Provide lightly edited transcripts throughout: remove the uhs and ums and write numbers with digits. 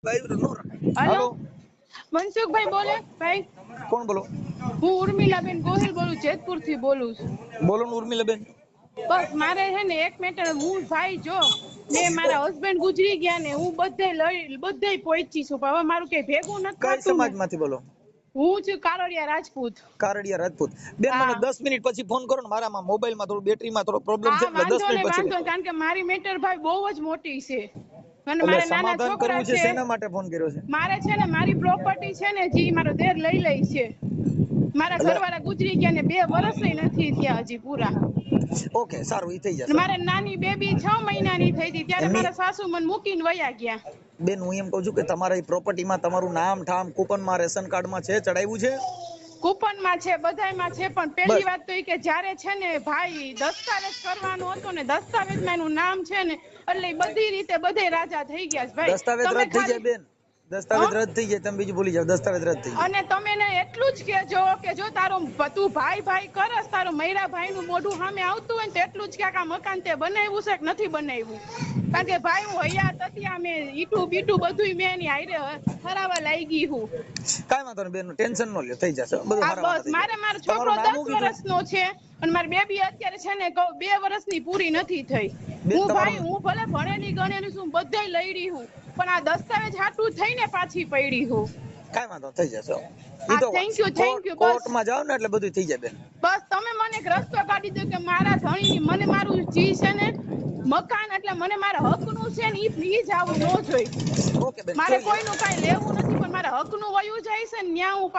Hello hello Mansukh भाई बोले भाई कौन बोलो હું ઉર્મિલાબેન ગોહિલ બોલું જેતપુર થી બોલું बोलो उर्मिलाबेन બસ મારે છે ને એક મેટર હું ભાઈ જો મેં મારા હસબન્ડ ગુજરી ગયા ને હું બધે પહોંચી છું પણ હવે મારું કઈ ભેગું નથી કઈ થતું ને સમાજમાંથી બોલો હું છું કારોડિયા રાજપૂત કારડિયા રાજપૂત બેન મને હા 10 મિનિટ પછી ફોન કરો ને મારામાં મોબાઈલમાં થોડું બેટરીમાં થોડો પ્રોબ્લેમ છે હા એટલે 10 મિનિટ પછી વાંધો કારણ કે મારી મેટર ભાઈ બહુ જ મોટી છે અને એટલે મારે નાના સમાધાન છોકરા કરવું છે છે શેના માટે ફોન કર્યો છે મારે છે ને મારી પ્રોપર્ટી છે ને જી મારો દેર લઈ છે મારા એટલે ઘરવાળા ગુજરી ગયા ને 2 વર્ષ નથી થયા હજી પૂરા ઓકે સારું ઈ થઈ જશે મારે નાની બેબી 6 મહિનાની થઈ હતી ત્યારે એમની મારા સાસુ મને મૂકીને વયા ગયા બેન હું એમ કહું છું કે તમારા એ પ્રોપર્ટીમાં તમારું નામ ઠામ કૂપનમાં રેશન કાર્ડમાં છે ચડાવ્યું છે કૂપનમાં છે બધાયમાં છે પણ પહેલી બસ વાત તો એ કે જ્યારે છે ને ભાઈ દસ્તાવેજ કરવાનો હતો ને દસ્તાવેજમાં એનું નામ છે ને એટલે બધી રીતે બધે રાજા થઈ ગયા છે ભાઈ દસ્તાવેજ તમે રદ થઈ જાય ખાલી બેન દસ્તાવેજ રદ થઈ જાય તમે બીજું ભૂલી જાવ દસ્તાવેજ રદ થઈ જાય અને તમે ને એટલું જ કહેજો કે જો તારો તું ભાઈ કરસ તારો મૈરા ભાઈ નું મોઢું સામે આવતું હોય ને તો એટલું જ કે આ મકાન તે બનાવ્યું છે કે નથી બનાવ્યું કારણ કે ભાઈ હું હયાત હતી આ મેં ઈટું બીટું બધું મેં એની હારે હરાવા લાગી હું કાઈ વાંધો નહીં બેન ટેન્શન ન લ્યો થઈ જશે બધું આ હારાવાના બસ થઈ મારો જાય છોકરો તમારું નામ 10 શું કીધું વર્ષનો છે અને મારી બેબી અત્યારે છે ને 2 વર્ષની પૂરી નથી થઈ બેન હું તમારું ભાઈ હું ભલે ભણેલી ગણેલી છું બધાય લઈડી હું પણ આ દસ્તાવેજ હાટું થઈને પાછી પડી હું કાઈ વાંધો થઈ જશે ઈ હા તો થેન્ક યુ બસ કોર્ટમાં જાવ ને એટલે બધું થઈ જાય બેન બસ તમે મને એક રસ્તો કાઢી દો કે મારા ધણીની મને મારું જી છે ને મકાન એટલે મને મારા હકનું છે ને ઈ જ આવું ન જોઈ ઓકે બેન મારે જોઈએ કોઈનું કાંઈ લેવું નથી પણ મારા હકનું વયું જાય છે ને ન્યા હું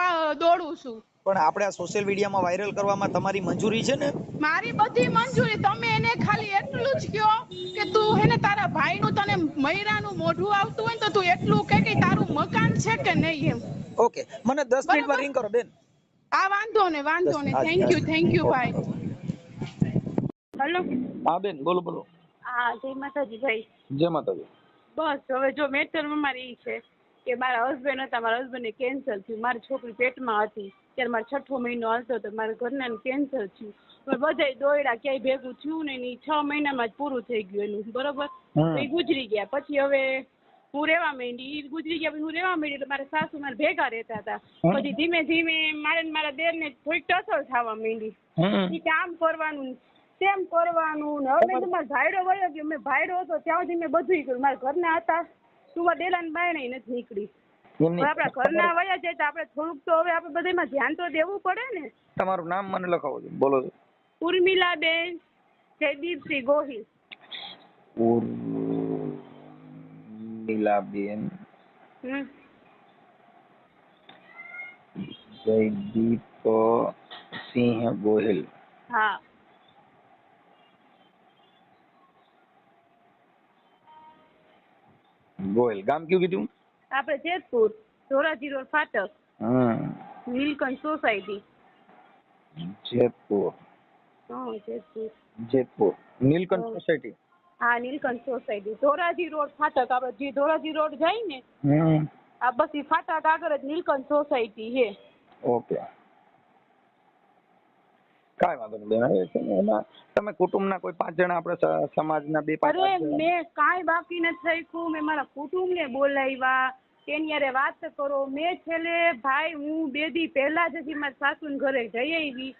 દોડું છું પણ આપણે આ સોશિયલ મીડિયામાં વાયરલ કરવામાં તમારી મંજૂરી છે ને મારી બધી મંજૂરી તમે એને ખાલી એટલું જ કયો કે તું હે ને તારા ભાઈનું તને મૈરાનું મોઢું આવતું હોય ને તો તું એટલું કે તારું મકાન છે કે નહીં એમ ઓકે મને 10 મિનિટમાં બરાબર રિંગ કરો બેન આ વાંધો ને 10 થેન્ક યુ ભાઈ ઓકે હેલો હા બેન બોલો બોલો હા જય માતાજી ભાઈ જય માતાજી બસ હવે જો મેટરમાં મારી ઈ છે કે મારા હસબન્ડ હતા મારા હસબન્ડને કેન્સર થયું મારી છોકરી પેટમાં હતી ત્યારે મારો 6થો મહિનો હાલતો હતો મારા ઘરનાને કેન્સર થયું બધાય દોયડા ક્યાંય ભેગું થયું ને નહીં 6 મહિનામાં જ પૂરું થઈ ગયું એનું બરોબર એ ગુજરી ગયા પછી હવે હું રહેવા માંડી ઈ ગુજરી ગયા પછી હું રહેવા માંડી એટલે મારા સાસુ મારા ભેગા રહેતા હતા પછી ધીમે ધીમે મારે ને મારા દેરને થોડીક ટસલ થવા માંડી ઈ કામ કરવાનું તેમ કરવાનું ને હવે મેં મારો ભાઈડો વયો ગયો મેં ભાઈડો હતો ત્યાં સુધી મેં બધું કર્યું મારા ઘરના હતા તું ડેલાને બાયણે નથી નીકળી આપણા ઘરના વયા જાય તો આપણે થોડુંક તો હવે આપણે બધામાં ધ્યાન તો દેવું પડે ને તમારું નામ મને લખાવો છો બોલો ઉર્મિલાબેન જયદીપસિંહ ગોહિલ ઉર્મિલાબેન જયદીપ સિંહ ગોહિલ હા ગોહિલ ગામ કયું કીધું આપણે જેતપુર ધોરાજી રોડ ફાટક નીલકંઠ સોસાયટી જેતપુર જેતપુર નીલકંઠ સોસાયટી હા નીલકંઠ સોસાયટી ધોરાજી રોડ ફાટક આપણે જે ધોરાજી રોડ જાય ને આ બસ ઈ ફાટક આગળ જ નીલકંઠ સોસાયટી છે ઓકે કાંઈ વાંધો નહીં બેન હવે છે ને એમાં તમે કુટુંબના કોઈ 5 જણા આપણે સમાજના 2-5 અરે મેં કાંઈ બાકી નથી રાખ્યું મેં મારા કુટુંબને બોલાવ્યા તેની હારે વાત કરો મેં છેલ્લે ભાઈ હું 2 દી પહેલા જ હજી મારા સાસુને ઘરે જઈ આવી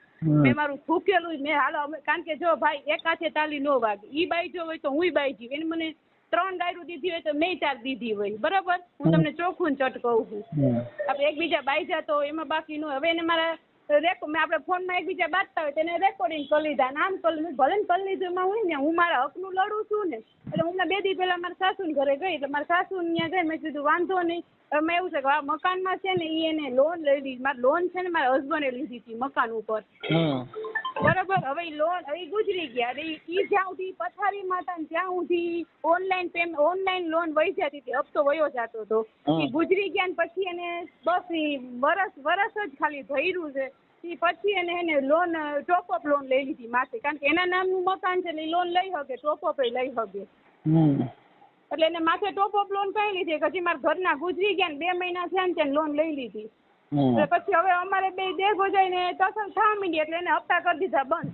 મેં મારું થૂકેલું મેં હાલો કારણ કે જો ભાઈ એક હાથે તાલી નો વાગે ઈ બાઈ જો હોય તો હુંય બાઈ જીવ એને મને 3 ગાયરું દીધી હોય તો મેં 4 દીધી હોય બરાબર હું તમને ચોખ્ખું ચટ કહું છું આપણે એકબીજા બાઈ જાતો એમાં બાકી નો હવે એને મારા મેં આપણે ફોનમાં એકબીજા બાંધતા હોય તેને રેકોર્ડિંગ કરી લીધા આમ કરી ભલે ને કરી લીધું એમાં હોય ને હું મારા હકનું લડું છું ને એટલે હું 2 દી પહેલા મારા સાસુને ઘરે ગઈ એટલે મારા સાસુ ત્યાં ગઈ મેં કીધું વાંધો નહીં મેં એવું છે કે આ મકાનમાં છે ને એ એને લોન લઈ લીધી મારી લોન છે ને મારા હસબન્ડે લીધી હતી મકાન ઉપર બરાબર હવે લોન હવે ગુજરી ગયા એટલે એ જ્યાં સુધી પથારીમાં હતા ને ત્યાં સુધી ઓનલાઈન લોન વહી જતી હતી હપ્તો વયો જતો હતો એ ગુજરી ગયા ને પછી એને બસ એ વરસ જ ખાલી ભર્યું છે એ પછી એને લોન ટોપઅપ લોન લઈ લીધી માથે કારણ કે એના નામનું મકાન છે એટલે લોન લઈ શકે ટોપઅપ લઈ શકે એટલે એને માથે ટોપઅપ લોન કઈ લીધી પછી મારા ઘરના ગુજરી ગયા ને 2 મહિના થયા ને ત્યાં લોન લઈ લીધી પછી હવે અમારે 2 દેગો જઈને ટસલ થવા માંડી એટલે એને હપ્તા કરી દીધા બંધ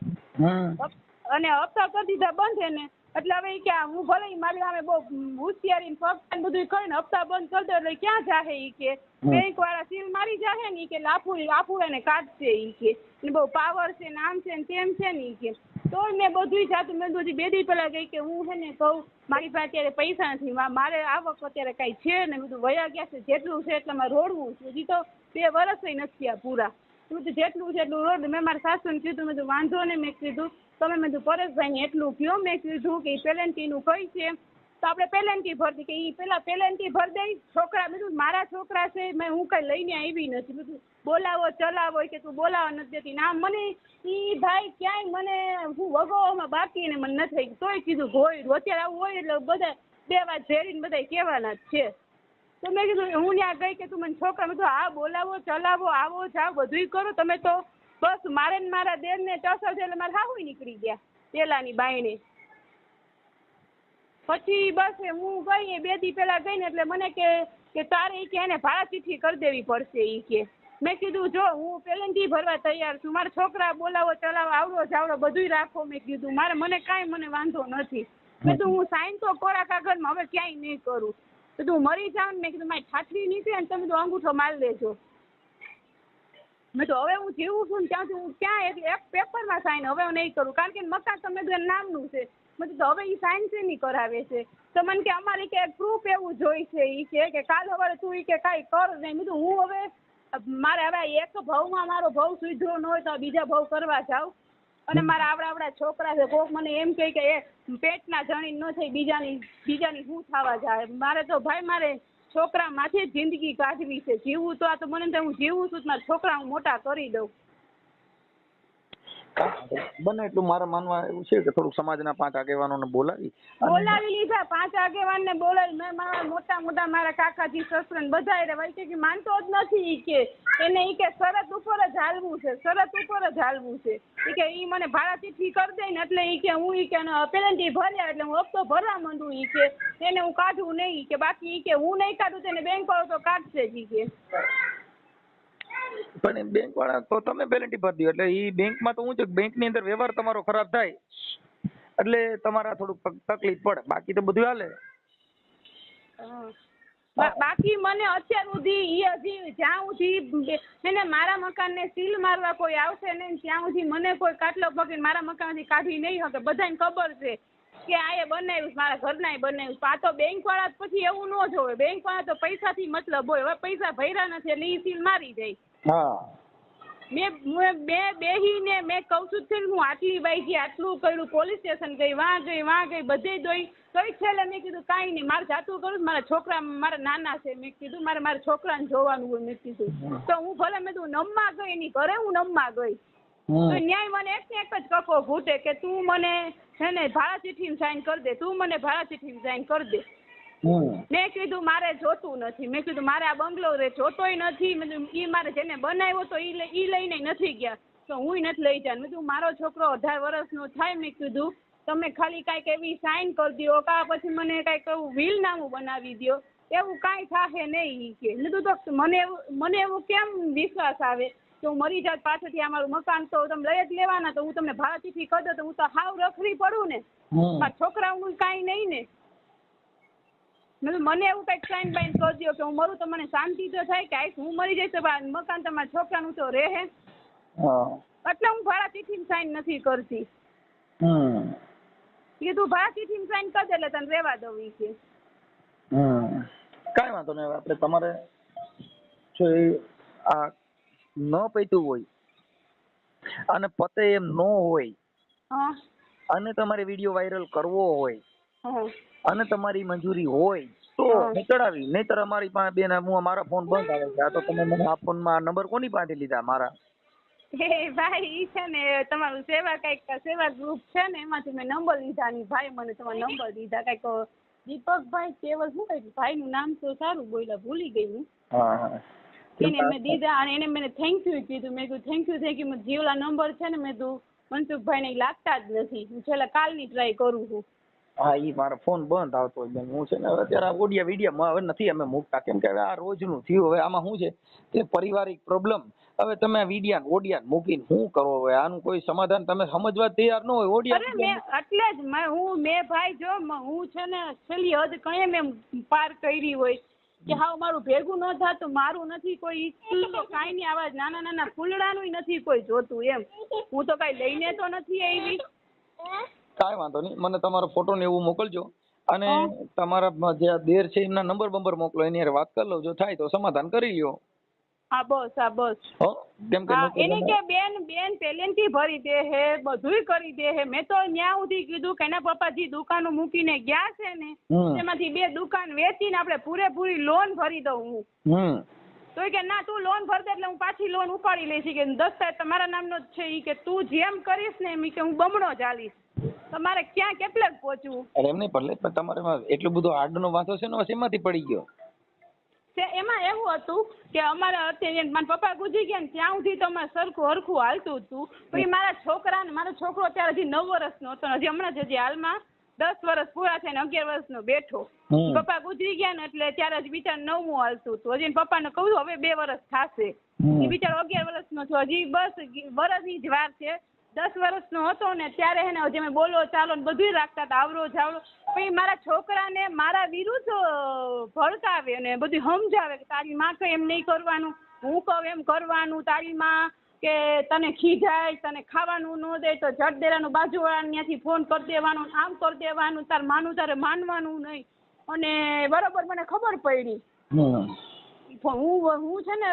અને હપ્તા કરી દીધા બંધ એને એટલે હવે ઈ કે હું ભલે ઈ મારી સામે બહુ હોશિયારી ફક્ત બધું કરીને હપ્તા બંધ કરી દો એટલે ક્યાં જાહે ઈ કે બેંક વાળા સીલ મારી જાહે ને ઈ કે લાફુડાને કાઢશે ઈ કે ને બહુ પાવર છે ને આમ છે ને તેમ છે ને ઈ કે તો મેં બધું જાતું મેં બધી 2 દી પહેલા ગઈ કે હું છે ને કહું મારી પાસે અત્યારે પૈસા નથી મારે આવક અત્યારે કાંઈ છે ને બધું વયા ગયા છે જેટલું છે એટલે મારે રોડવું છે હજી તો 2 વર્ષ નથી થયા પૂરા બધું જેટલું છે એટલું રોડ મેં મારા સાસુને કીધું મેં વાંધો ને મેં કીધું તમે મેં પરેશભાઈને એટલું કહો મેં કીધું કે પેલેન્ટીનું કઈ છે તો આપણે પેલેન્ટી ભરતી કે એ પેલા પેલેન્ટી ભરી દઈ છોકરા બધું મારા છોકરા છે મેં હું કઈ લઈને આવી નથી બધું બોલાવો ચલાવો કે તું બોલાવા નથી દેતી ના મને ઈ ભાઈ ક્યાંય મને હું વગોવામાં બાકી ને મને નથી તોય કીધું હોય અત્યારે આવું હોય એટલે બધા 2 વાત ઝેરીને બધા કહેવાના જ છે તો મેં કીધું હું ત્યાં ગઈ કે તું મને છોકરા મેં હા બોલાવો ચલાવો આવો જાઓ બધુંય કરો તમે તો બસ મારે ને મારા દેરને ટસર એટલે મારે હાહુય નીકળી ગયા પેલાની બાયણે પછી બસ હું ગઈ 2 દી પહેલા ગઈ ને એટલે મને કે તારે ઈ કે એને ભાડા ચીઠ્ઠી કરી દેવી પડશે ઈ કે મેં કીધું જો હું પેલેન્ટી ભરવા તૈયાર છું મારા છોકરા બોલાવો ચલાવો આવડો જાવડો બધુંય રાખો મેં કીધું મને કાંઈ વાંધો નથી મેં કીધું હું સાઈન તો કોરા કાગળમાં હવે ક્યાંય નહીં કરું તો તું મરી જાવ ને મેં કીધું મારી ઠાઠરી નીકળે ને તમે તો અંગૂઠો મારી લેજો મેં તો હવે હું જીવું છું ને ત્યાંથી હું ક્યાં એક પેપરમાં સાઈન હવે હું નહીં કરું કારણ કે મકાન તમે નામનું છે મેં તો હવે એ સાઈન છે નહીં કરાવે છે તો મને કે અમારે કે પ્રૂફ એવું જોઈશે એ કે કાલ સવારે તું કે કાંઈ કર નહીં મેં હું હવે મારે હવે એક ભાવમાં મારો ભાવ સુધરો ન હોય તો બીજા ભાવ કરવા જાઉં અને મારા આવડા છોકરા છે કોક મને એમ કહે કે એ પેટના જણી ન થઈ બીજાની શું થવા જાય મારે તો ભાઈ મારે છોકરા માંથી જિંદગી કાઢવી છે જીવવું તો આ તો મને હું જીવું છું મારા છોકરા હું મોટા કરી દઉં બને એટલું મારા માનવા એવું છે કે થોડુંક સમાજના 5 આગેવાનોને બોલાવી લીધા 5 આગેવાનને બોલાવી મેં મારા મોટા મારા કાકાજી સસરાને બધા ભાઈ કે માનતો જ નથી કે એને ઈ કે શરત ઉપર જ હાલવું છે ઈ કે ઈ મને ભાડા ચીઠ્ઠી કરી દે ને એટલે ઈ કે હું ઈ કે પેલેન્ટી ભર્યા એટલે હું હપ્તો ભરવા માંડું ઈ કે એને હું કાઢું નહીં કે બાકી ઈ કે હું નહીં કાઢું તેને બેંક વાળો તો કાઢશે જ ઈ કે પણ બેંક વાળા તો તમે પેલેન્ટી ભરી દો એટલે ઈ બેંકમાં તો હું છે બેંકની અંદર વ્યવહાર તમારો ખરાબ થાય એટલે તમારા થોડુંક તકલીફ પડે બાકી તો બધું હાલે બાકી મને અત્યાર સુધી હજી જ્યાં સુધી એને મારા મકાનને સીલ મારવા કોઈ આવશે નહીં ત્યાં સુધી મને કોઈ કાટલો પકડીને મારા મકાનમાંથી કાઢી નહીં શકે બધાને ખબર છે કે આ એ બનાવ્યું મારા ઘરના બનાવ્યું આ તો બેંક વાળા પછી એવું ન જોવે બેંક વાળા તો પૈસાથી મતલબ હોય હવે પૈસા ભર્યા નથી એટલે ઈ સીલ મારી જાય મેં બેહીને મેં કહું છું હું આટલી વાગી આટલું કર્યું પોલીસ સ્ટેશન ગઈ વાં ગઈ બધે દોઈ કઈ છેલ્લે મેં કીધું કાંઈ નહીં મારે જાતું કરું મારા છોકરા મારા નાના છે મેં કીધું મારા છોકરાને જોવાનું હોય મેં કીધું તો હું ભલે મેં તું નમવા ગઈ એની ઘરે હું નમવા ગઈ તો ન્યાય મને એક ને એક જ કકો ઘૂટે કે તું મને છે ને ભાડા ચીઠ્ઠી સાઈન કરી દે તું મને ભાડા ચીઠ્ઠી સાઈન કરી દે મેં કીધું મારે જોતું નથી મેં કીધું મારે આ બંગલો જોતોય નથી મેં ઈ મારે જેને બનાવ્યો તો ઈ લઈને નથી ગયા તો હું નથી લઈ જાય મેં કીધું મારો છોકરો 18 વર્ષનો થાય મેં કીધું તમે ખાલી કાંઈક એવી સાઈન કરી દો કા પછી મને કાંઈક એવું વીલનામું બનાવી દો એવું કાંઈ થાશે નહીં કે કીધું તો મને એવું કેમ વિશ્વાસ આવે કે હું મરી જાત પાછળથી અમારું મકાન તો તમે લઈ જ લેવાના તો હું તમને ભાડા ચીઠ્ઠી કરી દઉં તો હું તો હાવ રખડી પડું ને મારા છોકરાઓનું કાંઈ નહીં ને મને એવું કંઈક સાઈન બાઈન કરી દો કે હું મરું તો મને શાંતિ તો થાય કે આઈશ હું મરી જઈશ તો મકાન તમારા છોકરાનું તો રહે એટલે હું ભાડા ચીઠ્ઠી સાઈન નથી કરતી કે તું ભાડા ચીઠ્ઠી સાઈન કરી દે એટલે તને રહેવા દઉં ઈ કે કાંઈ વાંધો નહીં આપણે તમારે જો આ ન પૈતું હોય અને પતે એમ ન હોય અને તમારે વિડીયો વાયરલ કરવો હોય અને તમારી મંજૂરી હોય તો ચડાવી નહીતર અમારી પાસે બેન મારા ફોન બંધ આવે છે આ તો તમે મને આ ફોનમાં નંબર કોની પાસે લીધા મારા ભાઈ ઈ છે ને તમારું સેવા ગ્રુપ છે ને એમાંથી મેં નંબર લીધા ની ભાઈ મને તમારો નંબર દીધા કંઈક દીપકભાઈ કેવલ શું કઈ ભાઈનું નામ તો સારું બોલ્યા ભૂલી ગઈ હું એને મેં દીધા અને એને મને થેન્ક યુ કીધું મેં કીધું થેન્ક યુ જીવલા નંબર છે ને મેં કીધું મનસુખભાઈને લાગતા જ નથી હું છેલ્લા કાલની ટ્રાય કરું છું હા ઈ મારો ફોન બંધ આવતો હોય બેન. હું છે ને અત્યારે આ ઓડિયા વિડિયા હવે નથી અમે મૂકતા, કેમ કે હવે આ રોજનું થયું. હવે આમાં શું છે કે પારિવારિક પ્રોબ્લેમ. હવે તમે વિડિયા ઓડિયા મૂકીને શું કરો? હવે આનું કોઈ સમાધાન તમે સમજવા તૈયાર ન હોય. ઓડિયા અરે મેં એટલે જ મેં ભાઈ જો હું છે ને છેલ્લી હદ કઈ મેં પાર કરી હોય કે હા મારું ભેગું ન થતું, મારું નથી કોઈ ઈચ્છતું કે કાંઈ નહીં, આવા નાના નાના ફૂલડાનું નથી કોઈ જોતું એમ. હું તો કઈ લઈને તો નથી આવી. કાંઈ વાંધો નહીં, મને તમારો ફોટો ને એવું મોકલજો અને તમારા જે દેર છે એમના નંબર મોકલો, એની હારે વાત કરી લો. જો થાય તો સમાધાન કરી લ્યો. હા બસ હો કેમ કે એને કે બેન પહેલેથી ભરી દે હે, બધુંય કરી દે હે. મેં તો ન્યા સુધી કીધું કે એના પપ્પાજી દુકાનો મૂકીને ગયા છે ને તેમાંથી 2 દુકાન વેચીને આપણે પૂરેપૂરી લોન ભરી દઉં હું. તો કે ના તું લોન ભર દે એટલે હું પાછી લોન ઉપાડી લઈશ કે દસ્તાવેજ તમારા નામનો જ છે. ઈ કે તું જેમ કરીશ ને એમ કે હું બમણો ચાલીશ. તમારે ક્યાં કેટલે પહોંચવું? અરે એમ નહીં પડે તમારે એટલું બધું હાર્ડનો વાંધો છે ને એમાંથી પડી ગયો. એમાં એવું હતું કે અમારે અત્યારે મારા પપ્પા ગુજરી ગયા ને ત્યાં સુધી તો અમારે હરખું હાલતું હતું. પછી મારો છોકરો અત્યારે હજી 9 વર્ષનો હતો, હજી હમણાં જ હાલમાં 10 વર્ષ પૂરા થઈને 11 વર્ષનો બેઠો. પપ્પા ગુજરી ગયા ને એટલે ત્યારે હજી બિચાર 9મું હાલતું હતું. હજી પપ્પાને કહું હવે 2 વર્ષ થશે. એ બિચારો 11 વર્ષનો છો, હજી બસ વર્ષની જ વાર છે. 10 વર્ષનો હતો ને ત્યારે હે ને મેં બોલો ચાલો ને બધું રાખતા હતા, આવરો જાવડો. પછી મારા છોકરાને મારા વિરુદ્ધ ભડકાવે ને બધું સમજાવે કે તારી માં કહે એમ નહીં કરવાનું, હું કહું એમ કરવાનું. તારી માં કે તને ખીજાય, તને ખાવાનું ન દે તો જટ દેરાનું બાજુવાળાને ત્યાંથી ફોન કરી દેવાનો, આમ કરી દેવાનું, તાર માનું તારે માનવાનું નહીં. અને બરોબર મને ખબર પડી. હું છે ને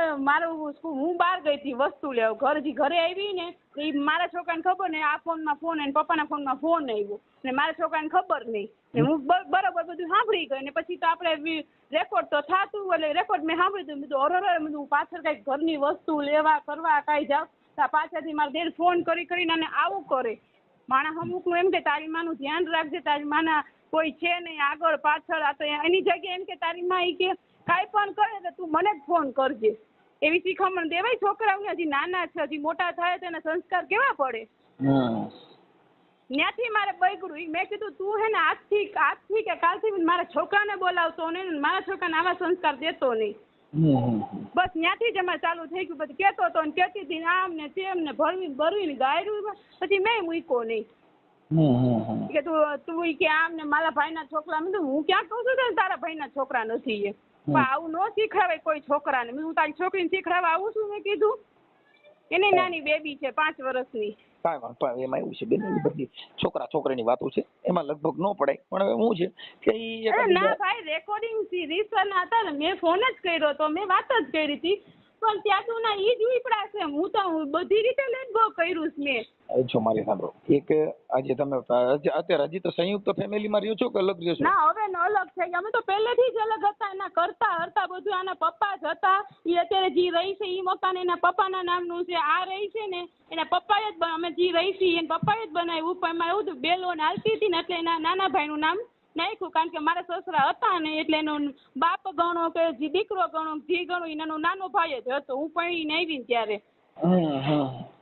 હું બહાર ગઈ હતી વસ્તુ લેવા, ઘરે આવી ને એ મારા છોકરાને ખબર ને આ ફોનમાં ફોન અને પપ્પાના ફોનમાં ફોન આવ્યો ને મારા છોકરાને ખબર નહીં. હું બરોબર બધું સાંભળી ગઈ ને પછી તો આપણે રેકોર્ડ તો થતું એટલે રેકોર્ડ મેં સાંભળ્યું હતું. બધું પાછળ કઈક ઘરની વસ્તુ લેવા કરવા કાંઈ જાવ પાછળથી મારા દેર ફોન કરીને અને આવું કરે. માણસ અમુકનું એમ કે તારી માનું ધ્યાન રાખજે, તારી માના કોઈ છે નહીં આગળ પાછળ. આ તો એની જગ્યાએ એમ કે તારી માં ઈ કે કાંઈ પણ કરે તો તું મને જ ફોન કરજે. એવી શિખામણ દેવાય છોકરાઓને. હજી નાના છે, હજી મોટા થાય તો એના સંસ્કાર કેવા પડે. ત્યાંથી મારે બગડ્યું. મેં કીધું તું હે ને આજથી કે કાલથી મારા છોકરાને બોલાવતો નહીં, મારા છોકરાને આવા સંસ્કાર દેતો નહીં. બસ ત્યાંથી જ અમારે ચાલુ થઈ ગયું. પછી કહેતો હતો ને કહેતી હતી આમ ને તેમ ને ભરવીને ગાયરું. પછી મેં મૂક્યો નહીં કે તું કે આમ ને મારા ભાઈના છોકરા. હું ક્યાં કહું છું તારા ભાઈના છોકરા નથી એ. આવું ન શીખડાવે કોઈ છોકરાને. હું તારી છોકરીને શીખડાવવા આવું છું. મેં કીધું એને નાની બેબી છે 5 વર્ષની. કાંઈ વાંધો એમાં એવું છે બેન, બધી છોકરા છોકરીની વાતો છે એમાં લગભગ ન પડે. પણ હવે હું છે કે ના ભાઈ રેકોર્ડિંગ રીસરના હતા ને મેં ફોન જ કર્યો હતો, મેં વાત જ કરી હતી. પણ ત્યાં તું ના ઈ જ વિપડાશે. હું તો બધી રીતે લેટ કર્યું મેં. જો મારી સાંભળો, એક આજે તમે અત્યારે હજી તો સંયુક્ત ફેમિલીમાં રહ્યો છો કે અલગ રહ્યો છો? ના હવે અલગ થઈ ગયા. અમે તો પહેલેથી જ અલગ હતા. એના કરતા હરતા બધું આના પપ્પા જ હતા. એ અત્યારે જે રહી છે એ મકાન એના પપ્પાના નામનું છે. આ રહી છે ને એના પપ્પાએ જ અમે જે રહી છીએ એના પપ્પાએ જ બનાવ્યું. પણ એમાં એવું હતું 2 લોન હાલતી હતી ને એટલે એના નાના ભાઈનું નામ નાખ્યું. કારણ કે મારા સસરા હતા ને એટલે એનો બાપ ગણો કે જે દીકરો ગણો જે ગણો એનો નાનો ભાઈ જ હતો. હું પણ આવી ને ત્યારે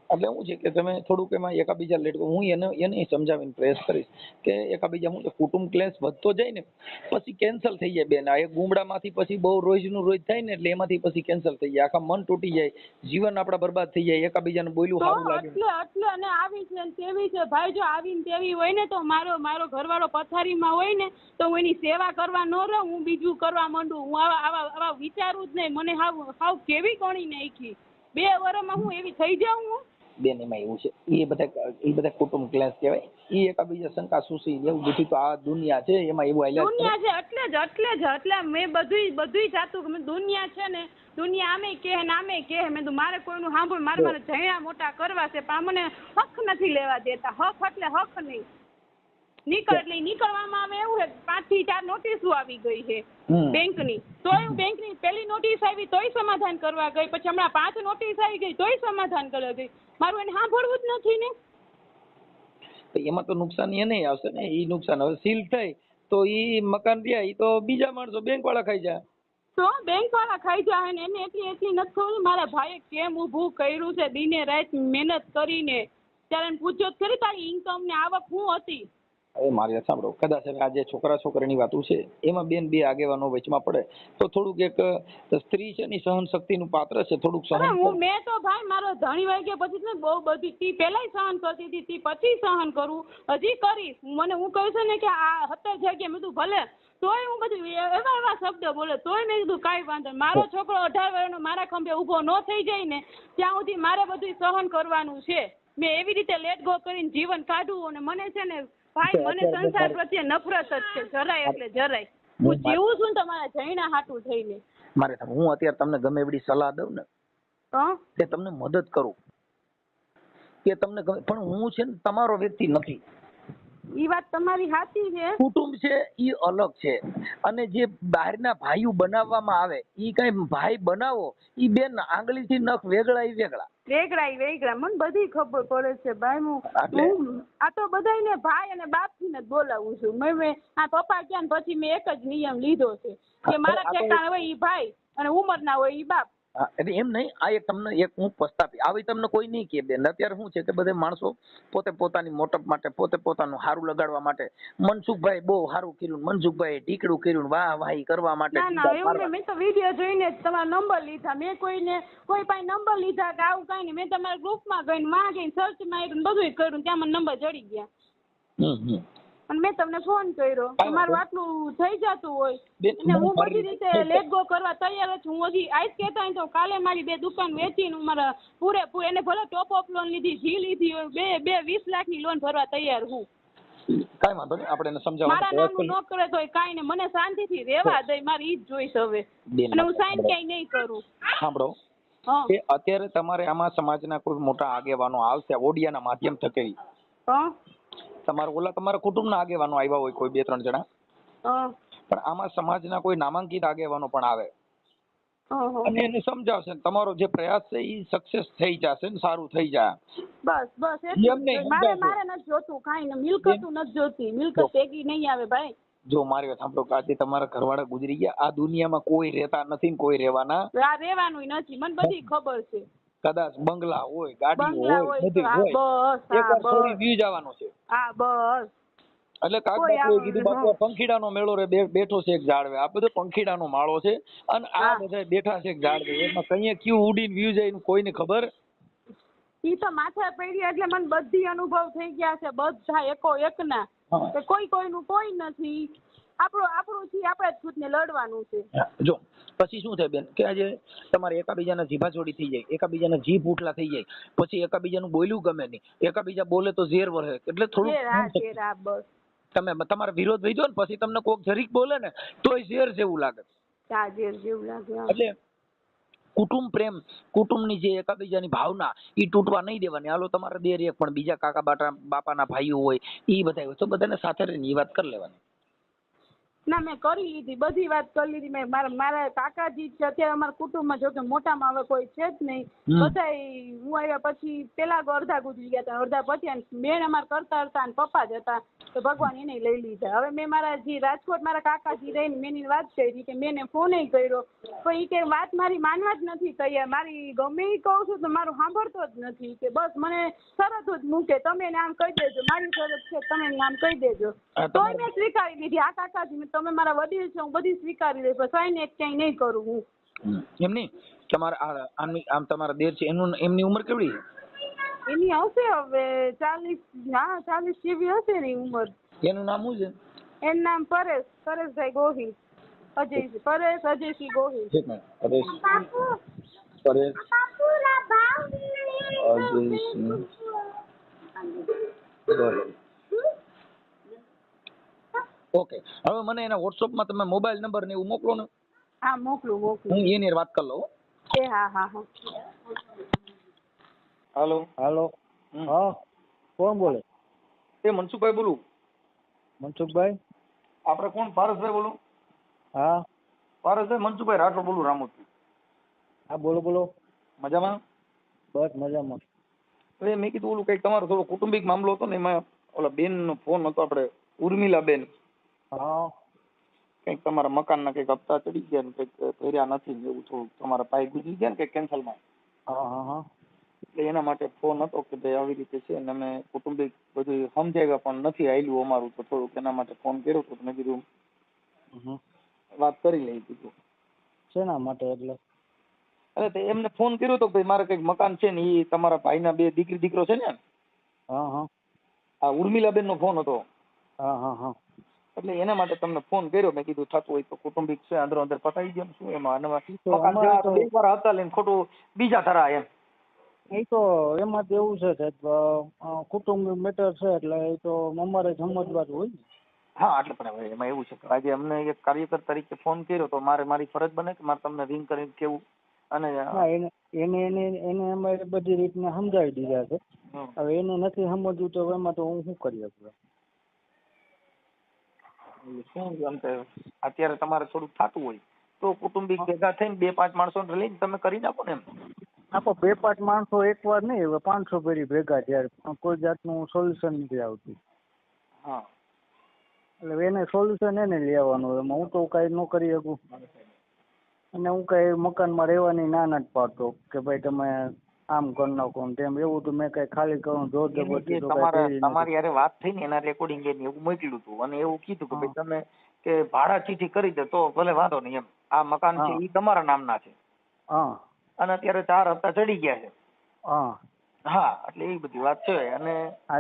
એટલે શું છે કે તમે થોડુંક એમાં એકાબીજા લેટ. હું એને સમજાવીને પ્રયાસ કરીશ કે એકાબીજા શું છે કુટુંબ ક્લેશ વધતો જાય ને પછી કેન્સલ થઈ જાય બેન. આ એક ગુમડામાંથી પછી બહુ રોજનું રોજ થાય ને એટલે એમાંથી પછી કેન્સલ થઈ જાય. આખા મન તૂટી જાય, જીવન આપડા બરબાદ થઈ જાય. એકાબીજાને બોલ્યું સારું લાગે એટલે અને આવી છે તેવી છે ભાઈ. જો આવીને તેવી હોય ને તો મારો ઘરવાળો પથારીમાં હોય ને તો હું એની સેવા કરવા ન રહું, હું બીજું કરવા માંડું. હું આવા વિચારું જ નહીં. મને હાવ કેવી ગણી નાખી 2 વર્ષમાં હું એવી થઈ જાઉં હું બેન. એમાં એવું છે એ બધા કુટુંબ ક્લેશ કહેવાય. એ એકાબીજા શંકા સુસી એવું બધું તો આ દુનિયા છે એમાં એવું દુનિયા છે. એટલે મેં બધું જાતું દુનિયા છે ને દુનિયા આમે કે ને આમે કે. મેં મારે કોઈનું સાંભળ મારે જયા મોટા કરવા છે પણ મને હક નથી લેવા દેતા. હક એટલે હક નહીં. નીકળવામાં આવે એવું છે. 5 થી 4 નોટિસો આવી ગઈ છે બેંકની. તોય બેંકની પહેલી નોટિસ આવી તોય સમાધાન કરવા ગઈ. પછી હમણાં 5 નોટિસ આવી ગઈ તોય સમાધાન કરવા ગઈ. મારું એને સાંભળવું જ નથી ને. એમાં તો નુકસાન એને આવશે ને. એ નુકસાન હવે સીલ થઈ તો એ મકાન રહ્યા એ તો બીજા માણસો બેંક વાળા ખાઈ જાય. તો બેંક વાળા ખાઈ જાય ને એને એટલી નથી ખબર મારા ભાઈએ કેમ ઊભું કર્યું છે દિને રાત મહેનત કરીને. ત્યારે એને પૂછ્યો ખરી તારી ઇન્કમ ને આવક શું હતી? હવે મારી વાત સાંભળો, કદાચ હવે આજે છોકરા છોકરીની વાતો છે એમાં બેન બે આગેવાનો વચમાં પડે તો થોડુંક એક સ્ત્રી છે ની સહન શક્તિનું પાત્ર છે, થોડુંક સહન. મેં તો ભાઈ મારો ધણી વાગ્યા પછી ને બહુ બધી તી પહેલાય સહન કરતી હતી, તી પછી સહન કરું, હજી કરીશ. હું કહું છું ને કે આ 17 જગ્યાએ મેં કીધું ભલે, તોય હું બધું એવા શબ્દ બોલે તોય મેં કીધું કાંઈ વાંધો નહીં. મારો છોકરો 18 વર્ષનો મારા ખંભે ઊભો ન થઈ જાય ને ત્યાં સુધી મારે બધું સહન કરવાનું છે. મેં એવી રીતે લેટ ગો કરીને જીવન કાઢવું. અને મને છે ને ભાઈ મને સંસાર પ્રત્યે નફરત જ છે, જરાય એટલે જરાય. હું જીવું છું ને તમારા જૈના હાટું થઈને. મારે હું અત્યારે તમને ગમે એવડી સલાહ દઉં ને કે તમને મદદ કરું કે તમને પણ હું છે ને તમારો વ્યક્તિ નથી. ઈ વાત તમારી સાચી છે. કુટુંબ છે ઈ અલગ છે, અને જે બહારના ભાઈઓ બનાવવામાં આવે ઈ કઈ ભાઈ બનાવો ઈ બેન આંગળીથી નખ વેગળા ઈ વેગળા. મને બધી ખબર પડે છે ભાઈ. હું આ તો બધાયને ભાઈ અને બાપ થી જ બોલાવું છું. મેં આ પપ્પા ક્યાં પછી મેં એક જ નિયમ લીધો છે કે મારા ઠેકાણે હોય ઈ ભાઈ અને ઉંમરના હોય ઈ બાપ. એટલે એમ નહીં, આ એક તમને એક હું પસ્તાપી આવી તમને કોઈ નહીં કે બેન. અત્યારે શું છે કે બધે માણસો પોતે પોતાની મોટપ માટે, પોતે પોતાનું સારું લગાડવા માટે, મનસુખભાઈ બહુ સારું કર્યું, મનસુખભાઈ ઢીકડું કર્યું, વાહ વાહી કરવા માટે. મેં તો વિડીયો જોઈને તમારા નંબર લીધા. મેં કોઈ પાસે નંબર લીધા કે આવું કઈ નહીં. મેં તમારા ગ્રુપમાં ગઈને માં ગઈને સર્ચ માર્યું, બધું કર્યું, ત્યાં મને નંબર જડી ગયા. અને મેં તમને ફોન કર્યો. તમારું આટલું થઈ જતું હોય અને હું બધી રીતે લેટ ગો કરવા તૈયાર છું. હું હજી આજ કહેતા હોય તો કાલે મારી 2 દુકાન વેચીને મારા પૂરેપૂરે, એને ભલે ટોપ અપ લોન લીધી, જી લીધી હોય, 20 લાખની લોન ભરવા તૈયાર હું. કાઈ વાંધો નહીં, આપણે એને સમજાવવા મારા નામનું ન કરે તો કાઈ ને મને શાંતિથી રહેવા દે. મારી ઈ જ જોઈશ હવે, અને હું સાઈન ક્યાંય નહીં કરું. સાંભળો, કે અત્યારે તમારે આમાં સમાજના કોઈ મોટા આગેવાનો આવશે ઓડિયાના માધ્યમ થકી, તમારા કુટુંબના આગેવાનો આવ્યા હોય કોઈ 2-3 જણા, પણ આમાં સમાજના કોઈ નામાંકિત આગેવાનો પણ આવે અને એને સમજાવશે. તમારો જે પ્રયાસ છે એ સક્સેસ થઈ જશે ને સારું થઈ જાય. બસ મારે નથી જોતું કાઈ ને, મિલકતું નથી જોતી. મિલકત ભેગી નહીં આવે ભાઈ. જો મારી વાત સાંભળો, આજે તમારા ઘરવાળા ગુજરી ગયા, આ દુનિયામાં કોઈ રહેતા નથી, કોઈ રહેવાના રહેવાનું નથી. મને બધી ખબર છે. કદાચ બંગલા હોય, ગાડી હોય, બધું હોય, એકવાર છોડી વ્યુ જવાનું છે. હા બસ. એટલે કાકબાપુએ કીધું બાપુ પંખીડાનો મેળો રે બેઠો છે એક ઝાડવે. આ બધો પંખીડાનો માળો છે અને આ બધા બેઠા છે એક ઝાડવે. એમાં કઈ ક્યું ઉડીને વ્યુ જાય કોઈને ખબર. ઈ તો માથે પડી એટલે મને બધી અનુભવ થઈ ગયા છે, બધા એકો એકના. કોઈ કોઈનું કોઈ નથી. આપણું છે, આપણે જ ખુદને લડવાનું છે. જો પછી શું થાય બેન કે આજે તમારે એકાબીજાના જીભાચોડી થઈ જાય, એકાબીજાના જીભ ઉઠલા થઈ જાય, પછી એકાબીજાનું બોલ્યું ગમે નહીં, એકાબીજા બોલે તો ઝેર વળે. એટલે થોડું તમે તમારો વિરોધ વધ્યો ને પછી તમને કોક જરીક બોલે ને તોય ઝેર જેવું લાગે. એટલે કુટુંબ પ્રેમ, કુટુંબની જે એકાબીજાની ભાવના એ તૂટવા નહીં દેવાની. હાલો તમારા દેર એક પણ બીજા કાકા બાપાના ભાઈઓ હોય એ બધા હોય તો બધાને સાથે રહીને એ વાત કરી લેવાની. ના મેં કરી લીધી, બધી વાત કરી લીધી. મેં મારા કાકાજી છે અત્યારે અમારા કુટુંબમાં, જો કે મોટામાં હવે કોઈ છે જ નહીં. બધા હું આવ્યા પછી પેલા અડધા ગુજરી ગયા હતા, અડધા પછી બેન અમારા કરતા હતા અને પપ્પા જ હતા તો ભગવાન એને લઈ લીધા. હવે મેં મારા જે રાજકોટ મારા કાકાજી રહીને મેં એની વાત કરી કે મેં ફોન કર્યો પણ એ કે વાત મારી માનવા જ નથી તૈયાર. મારી ગમે એ કહું છું તો મારું સાંભળતો જ નથી કે બસ મને શરત જ મૂકે, તમે નામ કહી દેજો, મારી શરત છે તમે નામ કહી દેજો. તોય મેં સ્વીકારી લીધી. આ કાકાજી તમે મારા વડીલ છો, હું બધી સ્વીકારી લઈશ, પણ સાઈન એક ક્યાંય નહીં કરું હું. એમ નહીં, તમારા આમ તમારા દેર છે એમની ઉંમર કેવડી? એની હશે હવે 40 જેવી હશે ને ઉંમર. એનું નામ શું છે? એનું નામ પરેશભાઈ ગોહિલ. અજયસિંહ ગોહિલ. ઓકે, હવે મને એના વોટ્સઅપમાં તમે મોબાઈલ નંબર ને એવું મોકલો ને. હા મોકલું. હું એની વાત કરી લઉં. હા. હાલો. હા કોણ બોલે? એ મનસુખભાઈ બોલું. મનસુખભાઈ? આપણે કોણ? પારસભાઈ બોલું. હા પારસભાઈ, મનસુખભાઈ રાઠોડ બોલું, રામોદથી. હા બોલો. મજામાં? બસ મજામાં. હવે મેં કીધું ઓલું કંઈક તમારો થોડો કુટુંબિક મામલો હતો ને એમાં ઓલા બેનનો ફોન હતો, આપણે ઉર્મિલા બેન. હા. કંઈક તમારા મકાનના કંઈક હપ્તા ચડી ગયા ને કંઈક ભર્યા નથી ને એવું થોડું તમારા ભાઈ ગુજરી ગયા ને કંઈક કેન્સલમાં. હા. એટલે એના માટે ફોન હતો કે ભાઈ આવી રીતે છે અને અમે કુટુંબિક બધું સમજાવ્યા પણ નથી આવેલું અમારું, તો થોડુંક એના માટે ફોન કર્યો હતો. મેં કીધું વાત કરી લઈ કીધું. શેના માટે એટલે? અરે તે એમને ફોન કર્યો હતો ભાઈ મારે કઈક મકાન છે ને એ તમારા ભાઈના 2 દીકરી દીકરો છે ને. હા ઉર્મિલાબેન નો ફોન હતો. એટલે એના માટે તમને ફોન કર્યો. મેં કીધું થતું હોય તો કુટુંબિક છે અંદર અંદર પતાવી દો શું એમાં. મકાન જેવા તો 2 વાર હતા લઈને ખોટું બીજા ધરા એમ. એ તો એમાં તો એવું છે કે કુટુંબ મેટર છે એટલે એ તો અમારે સમજવાનું હોય ને. હા એટલે પણ હવે એમાં એવું છે કે આજે અમને એક કાર્યકર તરીકે ફોન કર્યો તો મારે મારી ફરજ બને કે મારે તમને રિંગ કરીને કેવું. અને એને અમારે બધી રીતના સમજાવી દીધા છે. હવે એને નથી સમજવું તો એમાં તો હું શું કરી શકું. શું અત્યારે તમારે થોડુંક થતું હોય તો કુટુંબિક ભેગા થઈને 2-5 માણસો લઈને તમે કરી નાખો ને એમ. આપો 2-5 માણસો એકવાર નહીં, હવે 500 પેઢી ભેગા થયા કોઈ જાતનું સોલ્યુશન નથી આવતું. હા એટલે એને સોલ્યુશન એને લેવાનું. એમાં હું તો કઈ ન કરી શકું. અને હું કઈ મકાનમાં રહેવાની ના નથી પાડતો કે ભાઈ તમે આમ કરી નાખો ને તેમ. એવું તો મેં કઈ ખાલી કરવાનું જોર જબરદસ્તી તમારી યારે વાત થઈ ને એના રેકોર્ડિંગ એવું મોકલ્યું હતું અને એવું કીધું કે ભાઈ તમે કે ભાડા ચીઠી કરી દે તો ભલે વાંધો નહીં એમ. આ મકાન છે એ તમારા નામના છે. અને અત્યારે 4 હપ્તા ચડી ગયા છે. હા એટલે એ બધી વાત છે. અને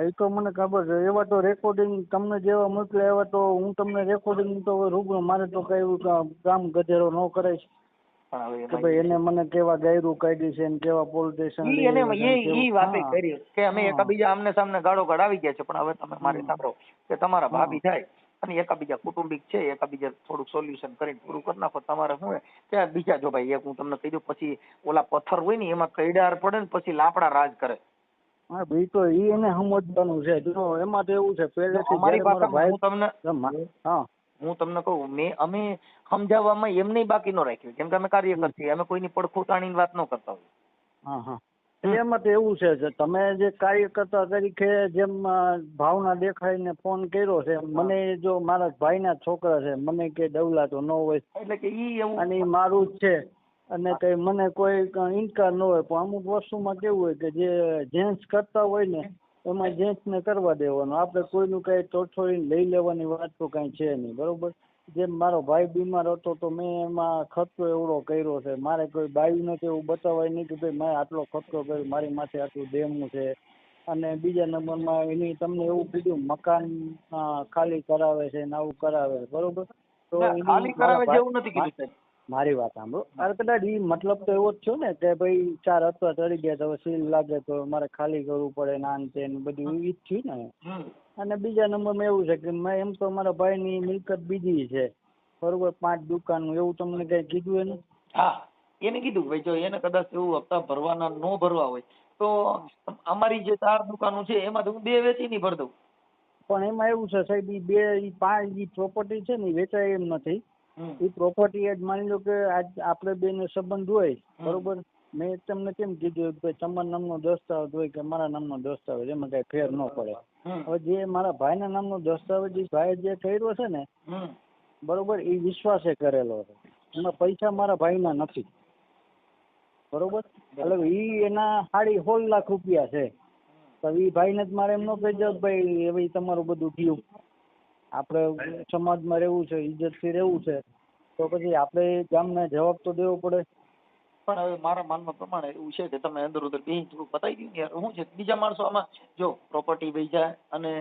એ તો મને ખબર છે. એવા તો રેકોર્ડિંગ તમને જેવા મોકલ્યા એવા તો હું તમને રેકોર્ડિંગ તો રૂબરૂ મારે તો કઈ કામ ગધેરો ન કરે છે. કે ભાઈ એને મને કેવા ગાયરું કાઢી છે ને કેવા પોલિટિશિયન એ વાત કરી કે અમે એકબીજા આમને સામને ગાળો ગળાવી ગયા છે. પણ હવે તમે મારે સાંભળો કે તમારા ભાભી થાય અને એકબીજા કુટુંબિક છે એકબીજા થોડુંક સોલ્યુશન કરીને પૂરું કરી નાખો. તમારે શું કે બીજા જો ભાઈ એક હું તમને કહી દઉં પછી ઓલા પથ્થર હોય ને એમાં કઈડાર પડે ને પછી લાપડા રાજ કરે. હા ભાઈ તો એને સમજવાનું છે. એમાં તો એવું છે પહેલેથી અમારી પાસે હું તમને કહું અમે સમજાવવામાં એમને બાકી ન રાખ્યું કેમ કે અમે કાર્યકર છીએ. અમે કોઈની પડખું તાણીને વાત ન કરતા હોય. એમાં તો એવું છે તમે જે કાર્યકર્તા તરીકે જેમ ભાવના દેખાડીને ફોન કર્યો છે મને જો મારા ભાઈના છોકરા છે મને કે ડવલા તો ન હોય એટલે કે ઈ એવું અને મારું જ છે અને કઈ મને કોઈ ઇનકાર ન હોય. પણ અમુક વસ્તુમાં કેવું હોય કે જે જેન્ટ્સ કરતા હોય ને એમાં જેન્ટ્સને કરવા દેવાનું. આપણે કોઈનું કઈ તોડછોડીને લઈ લેવાની વાત તો કઈ છે નહીં. બરોબર. જેમ મારો ભાઈ બીમાર હતો તો મેં એમાં ખર્ચો એવડો કર્યો છે. મારે કોઈ બાયું નથી એવું બતાવાય નહીં કે ભાઈ મેં આટલો ખર્ચો કર્યો મારી માથે આટલું દેવું છે. અને બીજા નંબરમાં એની તમને એવું કીધું મકાન ખાલી કરાવે છે ને આવું કરાવે. બરોબર. તો ખાલી કરાવે જેવું નથી કીધું. મારી વાત સાંભળો. અરે કદાચ એ મતલબ તો એવો જ થયો ને કે ભાઈ 4 હપ્તા ચડી ગયા તો સીલ લાગે તો મારે ખાલી કરવું પડે ને આન તે બધું એ જ થયું ને. અને બીજા નંબરમાં એવું છે કે મેં એમ તો મારા ભાઈની મિલકત બીજી છે. બરોબર. 5 દુકાન એવું તમને કઈ કીધું એને? હા એને કીધું ભાઈ જો એને કદાચ એવું હપ્તા ભરવાના ન ભરવા હોય તો અમારી જે 4 દુકાનો છે એમાં તો હું 2 વેચી નહીં ભર દઉં. પણ એમાં એવું છે સાહેબ એ 5 પ્રોપર્ટી છે ને વેચાય એમ નથી. એ પ્રોપર્ટી જ માની લો કે આપણે બેનો સંબંધ હોય. બરોબર. મેં તમને કેમ કીધું કે તમારા નામનો દસ્તાવેજ હોય કે મારા નામનો દસ્તાવેજ એમાં કઈ ફેર ન પડે. હવે જે મારા ભાઈના નામનો દસ્તાવેજ ભાઈ જે કર્યો છે ને બરોબર એ વિશ્વાસે કરેલો છે. એમાં પૈસા મારા ભાઈના નથી. બરોબર. એટલે એ એના 16.5 લાખ રૂપિયા છે. તો એ ભાઈને જ મારે એમ ન કહી દો ભાઈ હવે તમારું બધું ગયું. આપણે સમાજમાં રહેવું છે ઇજ્જતથી રહેવું છે તો પછી આપણે ગામને જવાબ તો દેવો પડે. પણ હવે મારા માનવા પ્રમાણે એવું છે કે તમે અંદર ઉધર બેસી થોડું બતાવી દઉં યાર. શું છે બીજા માણસો આમાં જો પ્રોપર્ટી વહી જાય અને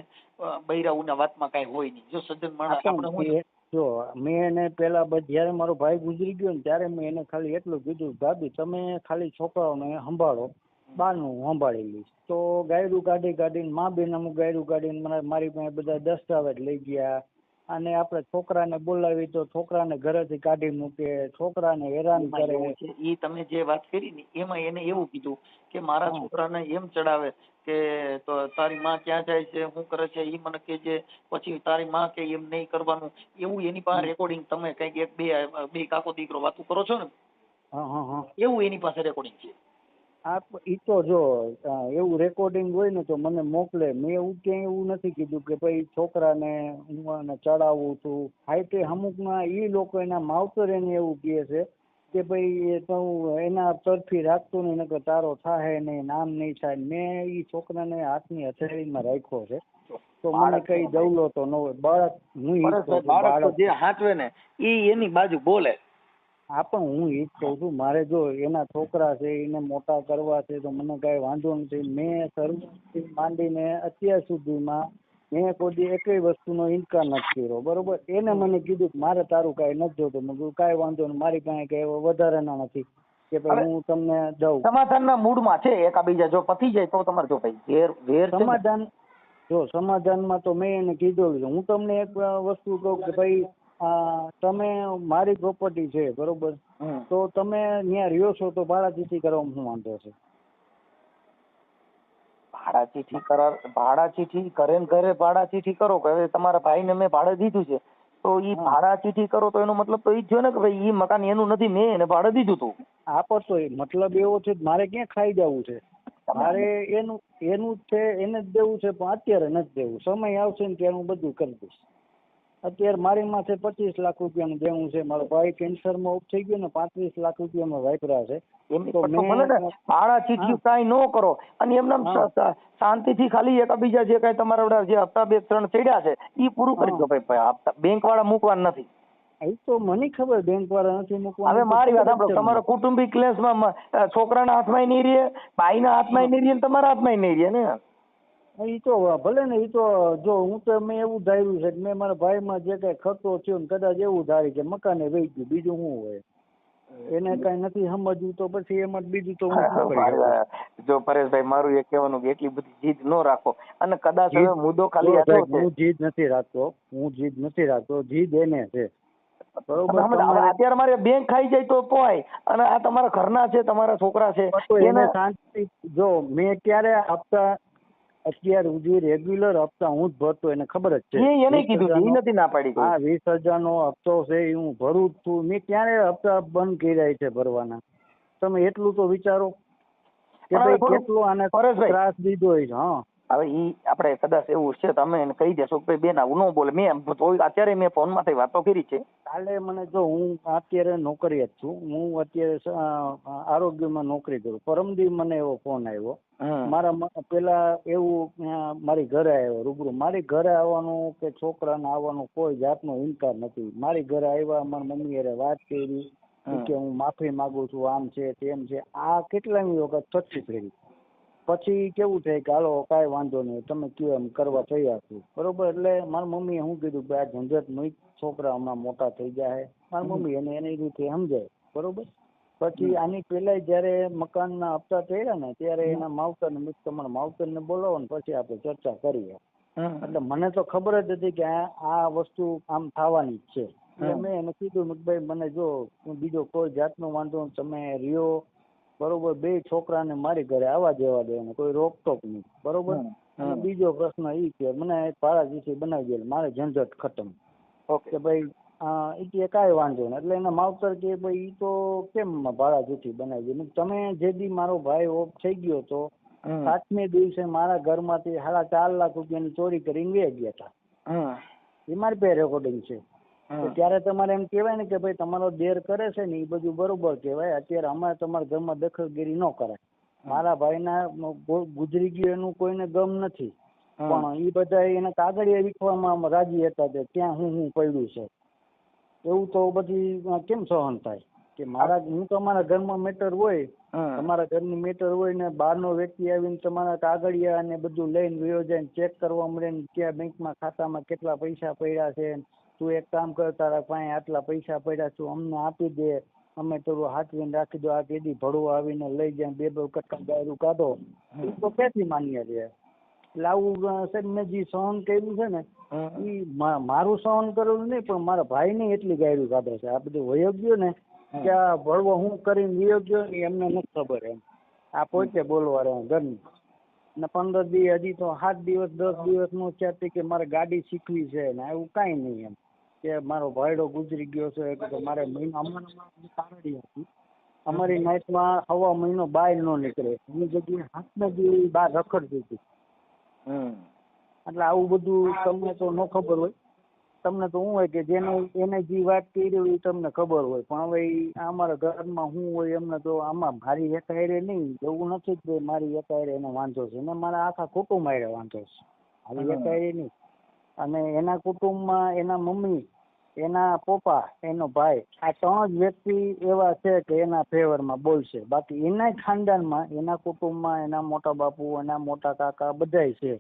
બૈરાઉના વાતમાં કઈ હોય નહીં. જો સજ્જન માણસ આપણે જો મેં એને પેલા જયારે મારો ભાઈ ગુજરી ગયો ને ત્યારે મેં એને ખાલી એટલું કીધું ભાભી તમે ખાલી છોકરાઓને સંભાળો બહારનું સંભાળી લઈશ. તો ગાયરું કાઢીને મા બેન અમુક ગાયરું કાઢીને મારી પાસે બધા દસ્તાવેજ લઈ ગયા. અને આપણે છોકરાને બોલાવી તો છોકરાને ઘરેથી કાઢી મૂકે. છોકરાને હેરાન કરે. એ તમે જે વાત કરી ને એમાં એને એવું કીધું કે મારા છોકરાને એમ ચડાવે કે તો તારી માં ક્યાં જાય છે શું કરે છે એ મને કહેજે. પછી તારી માં કે એમ નહીં કરવાનું એવું એની પાસે રેકોર્ડિંગ તમે કઈક 1-2 કાકો દીકરો વાતું કરો છો ને એવું એની પાસે રેકોર્ડિંગ છે. ઈ તો જો એવું રેકોર્ડિંગ હોય ને તો મને મોકલે. મેં એવું ક્યાંય એવું નથી કીધું કે ભાઈ છોકરાને હું ચડાવું છું. હાઈટે અમુકમાં એ લોકો એના માવતર એને એવું કહે છે કે ભાઈ એ તો એના તરફી રાખતો નહીં, નકર તારો થાય નહીં, નામ નહીં થાય. મેં ઈ છોકરાને હાથની હથેળીમાં રાખ્યો છે, તો મને કઈ દવલો તો ન હોય. બાળક હું બાળક જે હાચવે ને ઈ એની બાજુ બોલે. હા, પણ હું ઈ જ કહું છું, મારે જો એના છોકરા છે એને મોટા કરવા છે તો મને કઈ વાંધો નથી. મેં શરૂઆતથી માંડીને અત્યાર સુધીમાં મેં કોઈ એકેય વસ્તુનો ઇનકાર નથી કર્યો, બરોબર. એને મને કીધું કે મારે તારું કાંઈ નથી જોતું. મેં કીધું કાંઈ વાંધો નહીં, મારી પાસે કઈ વધારાના નથી કે ભાઈ હું તમને દઉં. સમાધાનના મૂડમાં છે એકાબીજા, જો પતી જાય તો તમારે જો ભાઈ વેર સમાધાન, જો સમાધાનમાં તો મેં એને કીધું. હું તમને એક વસ્તુ કહું કે ભાઈ તમે મારી પ્રોપર્ટી છે, બરોબર, તો તમે ત્યાં રહ્યો છો તો ભાડાચીઠી કરવામાં શું વાંધો છે? ભાડાચીઠી કરે ને ઘરે ભાડાચીઠી કરો કે હવે તમારા ભાઈને મેં ભાડે દીધું છે તો ઈ ભાડાચીઠી કરો તો એનો મતલબ તો ઈ જ છે ને કે ભાઈ ઈ મકાન એનું નથી, મેં એને ભાડે દીધું હતું. આ પર તો મતલબ એવો છે મારે ક્યાં ખાઈ જવું છે, મારે એનું જ છે, એને જ દેવું છે, પણ અત્યારે નથી દેવું. સમય આવશે ને ત્યારે હું બધું કરી દઈશ. અત્યારે મારી માથે 25 લાખ રૂપિયાનું દેવું છે. મારો ભાઈ કેન્સરમાં ઓફ થઈ ગયો ને 35 લાખ રૂપિયામાં વાપર્યા છે. ભાડાચીઠી કાંઈ ન કરો અને એમને શાંતિથી ખાલી એકાબીજા જે કાંઈ તમારા જે હપ્તા 2-3 ચડ્યા છે ઈ પૂરું કરી દો ભાઈ. બેંક વાળા મૂકવાના નથી. એ તો મને ખબર બેંક વાળા નથી મૂકવા. હવે મારી વાત સાંભળો, તમારો કુટુંબિક ક્લેશમાં છોકરાના હાથમાં નહીં રહે, ભાઈના હાથમાં નહીં રહે, તમારા હાથમાં નહીં રહે ને. એ તો ભલે ને, એ તો જો હું તો મેં એવું ધાર્યું છે કે મેં મારા ભાઈમાં જે કઈ ખર્ચો થયો ને કદાચ એવું ધારી કે મકાને વહી ગયું, બીજું શું હોય. એને કઈ નથી સમજવું તો પછી એમાં બીજું તો જો પરેશભાઈ મારું એ કહેવાનું કે એટલી બધી જીદ ન રાખો. અને કદાચ હવે મુદ્દો ખાલી હું જીદ નથી રાખતો, જીદ એને છે, બરોબર. અત્યારે મારે બેંક ખાઈ જાય તો પોય, અને આ તમારા ઘરના છે, તમારા છોકરા છે, એને શાંતિ. જો મેં ક્યારે હપ્તા અત્યાર સુધી રેગ્યુલર હપ્તા હું જ ભરતો, એને ખબર જ છે. એને કીધું નથી ના પાડી. હા, 20,000 નો હપ્તો છે એ હું ભરું જ છું. મેં ક્યારે હપ્તા બંધ કર્યા છે ભરવાના? તમે એટલું તો વિચારો કે ભાઈ કેટલો આને ત્રાસ દીધો હોય. હા, હવે ઈ આપણે કદાચ એવું છે તમે એને કહી દેશો કે બેન આવું ન બોલે. મેં અત્યારે મેં ફોન માંથી વાતો કરી છે. કાલે મને જો હું અત્યારે નોકરી જ છું, હું અત્યારે આરોગ્યમાં નોકરી કરું. પરમદી મને એવો ફોન આવ્યો મારા પેલા એવું મારી ઘરે આવ્યો રૂબરૂ. મારી ઘરે આવવાનું કે છોકરાને આવવાનું કોઈ જાતનો ઇનકાર નથી. મારી ઘરે આવ્યા, મારી મમ્મી અરે વાત કરી કે હું માફી માંગુ છું, આમ છે તેમ છે. આ કેટલામી વખત છઠ્ઠી ફેરી. પછી કેવું થાય કે હાલો કાંઈ વાંધો નહીં, તમે કયો એમ કરવા તૈયાર છું, બરોબર. એટલે મારી મમ્મીએ શું કીધું કે આ ઝંઝટ નહીં, છોકરા હમણાં મોટા થઈ જાય. મારી મમ્મી એને એની રીતે સમજાય, બરોબર. પછી આની પેલા જયારે મકાનના હપ્તા થયા ને ત્યારે એના માવતરને મેં તમારા માવતરને બોલાવો ને પછી આપણે ચર્ચા કરીએ. એટલે મને તો ખબર જ હતી કે આ વસ્તુ આમ થવાની જ છે. એટલે મેં એને કીધું કે ભાઈ મને જો બીજો કોઈ જાતનો વાંધો, તમે રહ્યો, બરોબર. 2 છોકરાને મારી ઘરે આવવા દેવા દે, કોઈ રોકટોક નહીં, બરોબર. અને બીજો પ્રશ્ન એ કે મને ભાડાચીઠી બનાવી દે, મારે ઝંઝટ ખતમ. કે ભાઈ એ કાંઈ વાંધો નહીં. એટલે એના માવતર કે ભાઈ ઈ તો કેમ ભાડાચીઠી બનાવી દે? તમે જે દી મારો ભાઈ ઓફ થઈ ગયો તો 7મે દિવસે મારા ઘરમાંથી 4.5 લાખ રૂપિયાની ચોરી કરીને વે ગયા હતા. એ મારી પાસે રેકોર્ડિંગ છે. ત્યારે તમારે એમ કેવાય ને કે ભાઈ તમારો દેર કરે છે ને એ બધું બરોબર કહેવાય. અત્યારે અમારે તમારા ઘરમાં દખલગીરી ન કરાય. મારા ભાઈના ગુજરી ગયું એનું કોઈને ગમ નથી, પણ એ બધા એને કાગળિયા વિખવામાં રાજી હતા કે ત્યાં હું પડ્યું છે. એવું તો બધી કેમ સહન થાય કે મારા હું તમારા ઘરમાં મેટર હોય, તમારા ઘરની મેટર હોય ને બહારનો વ્યક્તિ આવીને તમારા કાગળિયા અને બધું લઈને વયો જાય, ચેક કરવા મળે ને ક્યાં બેંકમાં ખાતામાં કેટલા પૈસા પડ્યા છે, તું એક કામ કર તારા પાસે આટલા પૈસા પડ્યા તું અમને આપી દે, અમે તારું હાથવીને રાખી દો. આ કેદી ભડવો આવીને લઈ જાય 2 કટકા ગાયરું કાઢો, એ તો ક્યાંથી માન્ય રહે? એટલે આવું સાહેબ મેં જે સહન કર્યું છે ને એ મારું સહન કરેલું નહીં, પણ મારા ભાઈને એટલી ગાયરું કાઢે છે. આ બધું વયો ગયો ને કે આ ભળવો હું કરીને વયો ગયો ને એમને નથી ખબર. એમ આ પોતે બોલવા રહ્યા ઘરની ને 15 દી હજી તો 7 દિવસ 10 દિવસ નો થયા કે મારે ગાડી શીખવી છે ને એવું કાંઈ નહીં. એમ કે મારો ભાઈડો ગુજરી ગયો છે કે મારે મહિનો અમારી તારડી હતી, અમારી નાઇટમાં 1/2 મહિનો બહાર ન નીકળે, એની જગ્યાએ 7 દી બહાર રખડતી હતી. એટલે આવું બધું તમને તો ન ખબર હોય. તમને તો શું હોય કે જેને એને જે વાત કરી હોય એ તમને ખબર હોય, પણ હવે અમારા ઘરમાં શું હોય એમને તો આમાં મારી એકાયરે નહીં, એવું નથી કે મારી એકાયરે એને વાંધો છે, એને મારા આખા કુટુંબ આરે વાંધો છે, મારી એકાયરે નહીં. અને એના કુટુંબમાં એના મમ્મી, એના પપ્પા, એનો ભાઈ, આ 3 જ વ્યક્તિ એવા છે કે એના ફેવરમાં બોલશે. બાકી એના ખાનદાનમાં, એના કુટુંબમાં એના મોટા બાપુ, એના મોટા કાકા બધાય છે.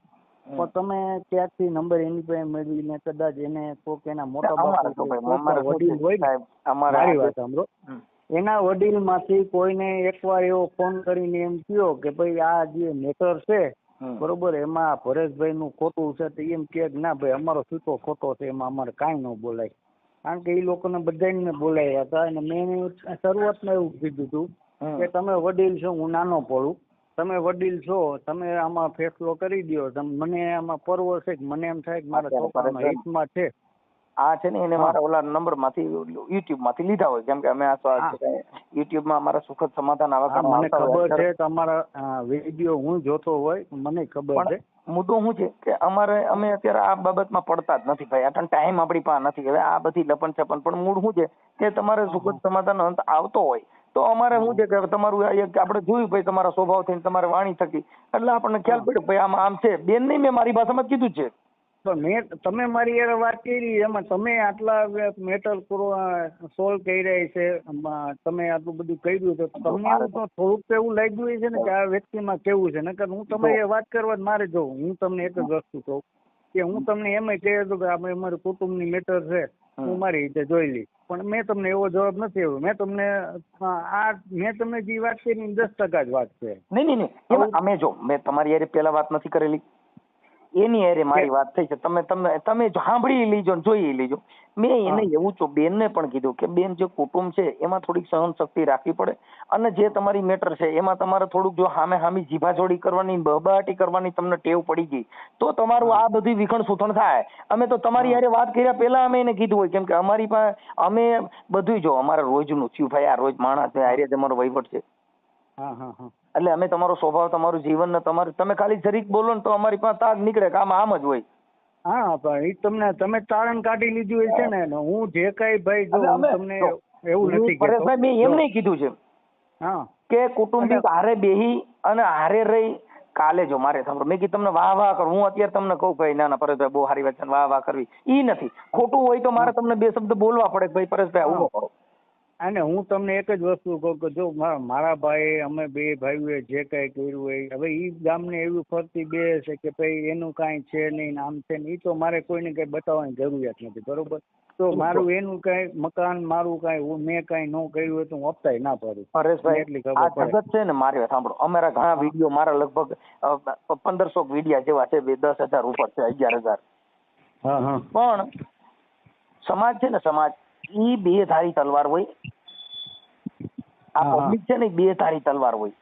પણ તમે ક્યાંકથી નંબર એની પાસે મેળવીને કદાચ એને કોક એના મોટા બાપુ વડીલ હોય ને, મારી વાત સાંભળો, એના વડીલ માંથી કોઈને એકવાર એવો ફોન કરીને એમ કહ્યો કે ભાઈ આ જે મેટર છે બરોબર, એમાં પરેશભાઈ નું ખોટું છે, તો એમ કે ના ભાઈ અમારો છૂટો ખોટો છે, એમાં અમારે કાંઈ ન બોલાય. કારણ કે એ લોકોને બધાને બોલાયા હતા અને મેં શરૂઆતમાં એવું કીધું હતું કે તમે વડીલ છો, હું નાનો પડું, તમે વડીલ છો, તમે આમાં ફેસલો કરી દો. મને આમાં પર્વ છે, મને એમ થાય કે મારા છોકરાના હિતમાં છે. આ છે ને એને મારા ઓલા નંબર માંથી યુટ્યુબ માંથી લીધા હોય, કેમ કે અમે યુટ્યુબ માં અમારા સુખદ સમાધાન આવા મને ખબર છે, તમારા વિડીયો હું જોતો હોય, મને ખબર છે. મુદ્દો શું છે કે અમે અત્યારે આ બાબતમાં પડતા જ નથી ભાઈ, આટલો ટાઈમ આપણી પાસે નથી. હવે આ બધી લપન છપન, પણ મૂળ શું છે કે તમારે સુખદ સમાધાન અંત આવતો હોય તો અમારે શું છે કે તમારું આપણે જોયું ભાઈ તમારા સ્વભાવ થઈને, તમારે વાણી થકી, એટલે આપણને ખ્યાલ પડ્યો ભાઈ આમાં આમ છે. બેન નહીં, મેં મારી ભાષામાં કીધું જ છે. તમે મારી યાર વાત કરી, એમાં તમે આટલા મેટર સોલ્વ કર્યા છે, તમે આટલું બધું કર્યું છે, તમને થોડુંક એવું લાગ્યું છે ને કે આ વ્યક્તિમાં કેવું છે. નકર હું તમારી વાત કરવા મારે જોઉં, હું તમને એક જ વસ્તુ કહું કે હું તમને એમ કહી દઉં કે આપણે અમારું કુટુંબની મેટર છે, હું મારી રીતે જોઈ લઈશ. પણ મેં તમને એવો જવાબ નથી આવ્યો. મેં તમને જે વાત કરી 10% જ વાત છે. નહીં, અમે જો મેં તમારી યારે પેલા વાત નથી કરેલી, એની હારે મારી વાત થઈ છે. તમે સાંભળી લીજો, જોઈ લીજો. મેં એને એવું તો બેનને પણ કીધું કે બેન, જે કુટુંબ છે એમાં થોડીક સહન શક્તિ રાખવી પડે, અને જે તમારી મેટર છે એમાં તમારે થોડુંક જો હામી જીભાજોડી કરવાની, બબાટી કરવાની તમને ટેવ પડી ગઈ તો તમારું આ બધી વિખણ સુથણ થાય. અમે તો તમારી હારે વાત કર્યા પહેલા અમે એને કીધું હોય, કેમ કે અમારી પાસે અમે બધું જો અમારે રોજનું થયું ભાઈ, આ રોજ માણસ હારે તમારો વહીવટ છે. એટલે અમે તમારો સ્વભાવ, તમારું જીવન ને તમારું, તમે ખાલી જરીક બોલો ને તો અમારી પાસે તાગ નીકળે કે આમાં આમ જ હોય. હા, પણ તમે તારણ કાઢી લીધું છે ને. હું જે કઈ ભાઈ જો તમને એવું નથી પરેશભાઈ, મેં એમ નહીં કીધું છે કે કુટુંબિક હારે બેહી અને હારે રહી. કાલે જો મારે સાંભળો, મેં કીધું તમને વાહ વાહ કરું, હું અત્યારે તમને કહું ભાઈ ના ના પરેશભાઈ બહુ સારી વાત છે, વાહ વાહ કરવી ઈ નથી. ખોટું હોય તો મારે તમને 2 શબ્દ બોલવા પડે ભાઈ પરેશભાઈ આવું કરો. અને હું તમને એક જ વસ્તુ કહું કે જો મારા ભાઈ, અમે 2 ભાઈઓએ જે કઈ કર્યું હોય, હવે ઈ ગામને એવી ફરતી બે છે કે ભાઈ એનું કાંઈ છે નહીં, આમ છે ને, ઈ તો મારે કોઈને કઈ બતાવવાની જરૂરિયાત નથી, બરોબર. તો મારું એનું કઈ મકાન, મારું કઈ મેં કઈ ન કર્યું હોય તો હું હપ્તાય ના પડું. પરેશભાઈ, એટલી આ જગત છે ને, મારી વાત સાંભળો, અમારા ઘણા વિડીયો, મારા લગભગ 1500 વિડીયા જેવા છે, 10,000 ઉપર છે, 11,000. પણ સમાજ છે ને, સમાજ ઈ 2 ધારી તલવાર હોય. આ પબ્લિક છે ને, 2 ધારી તલવાર હોય.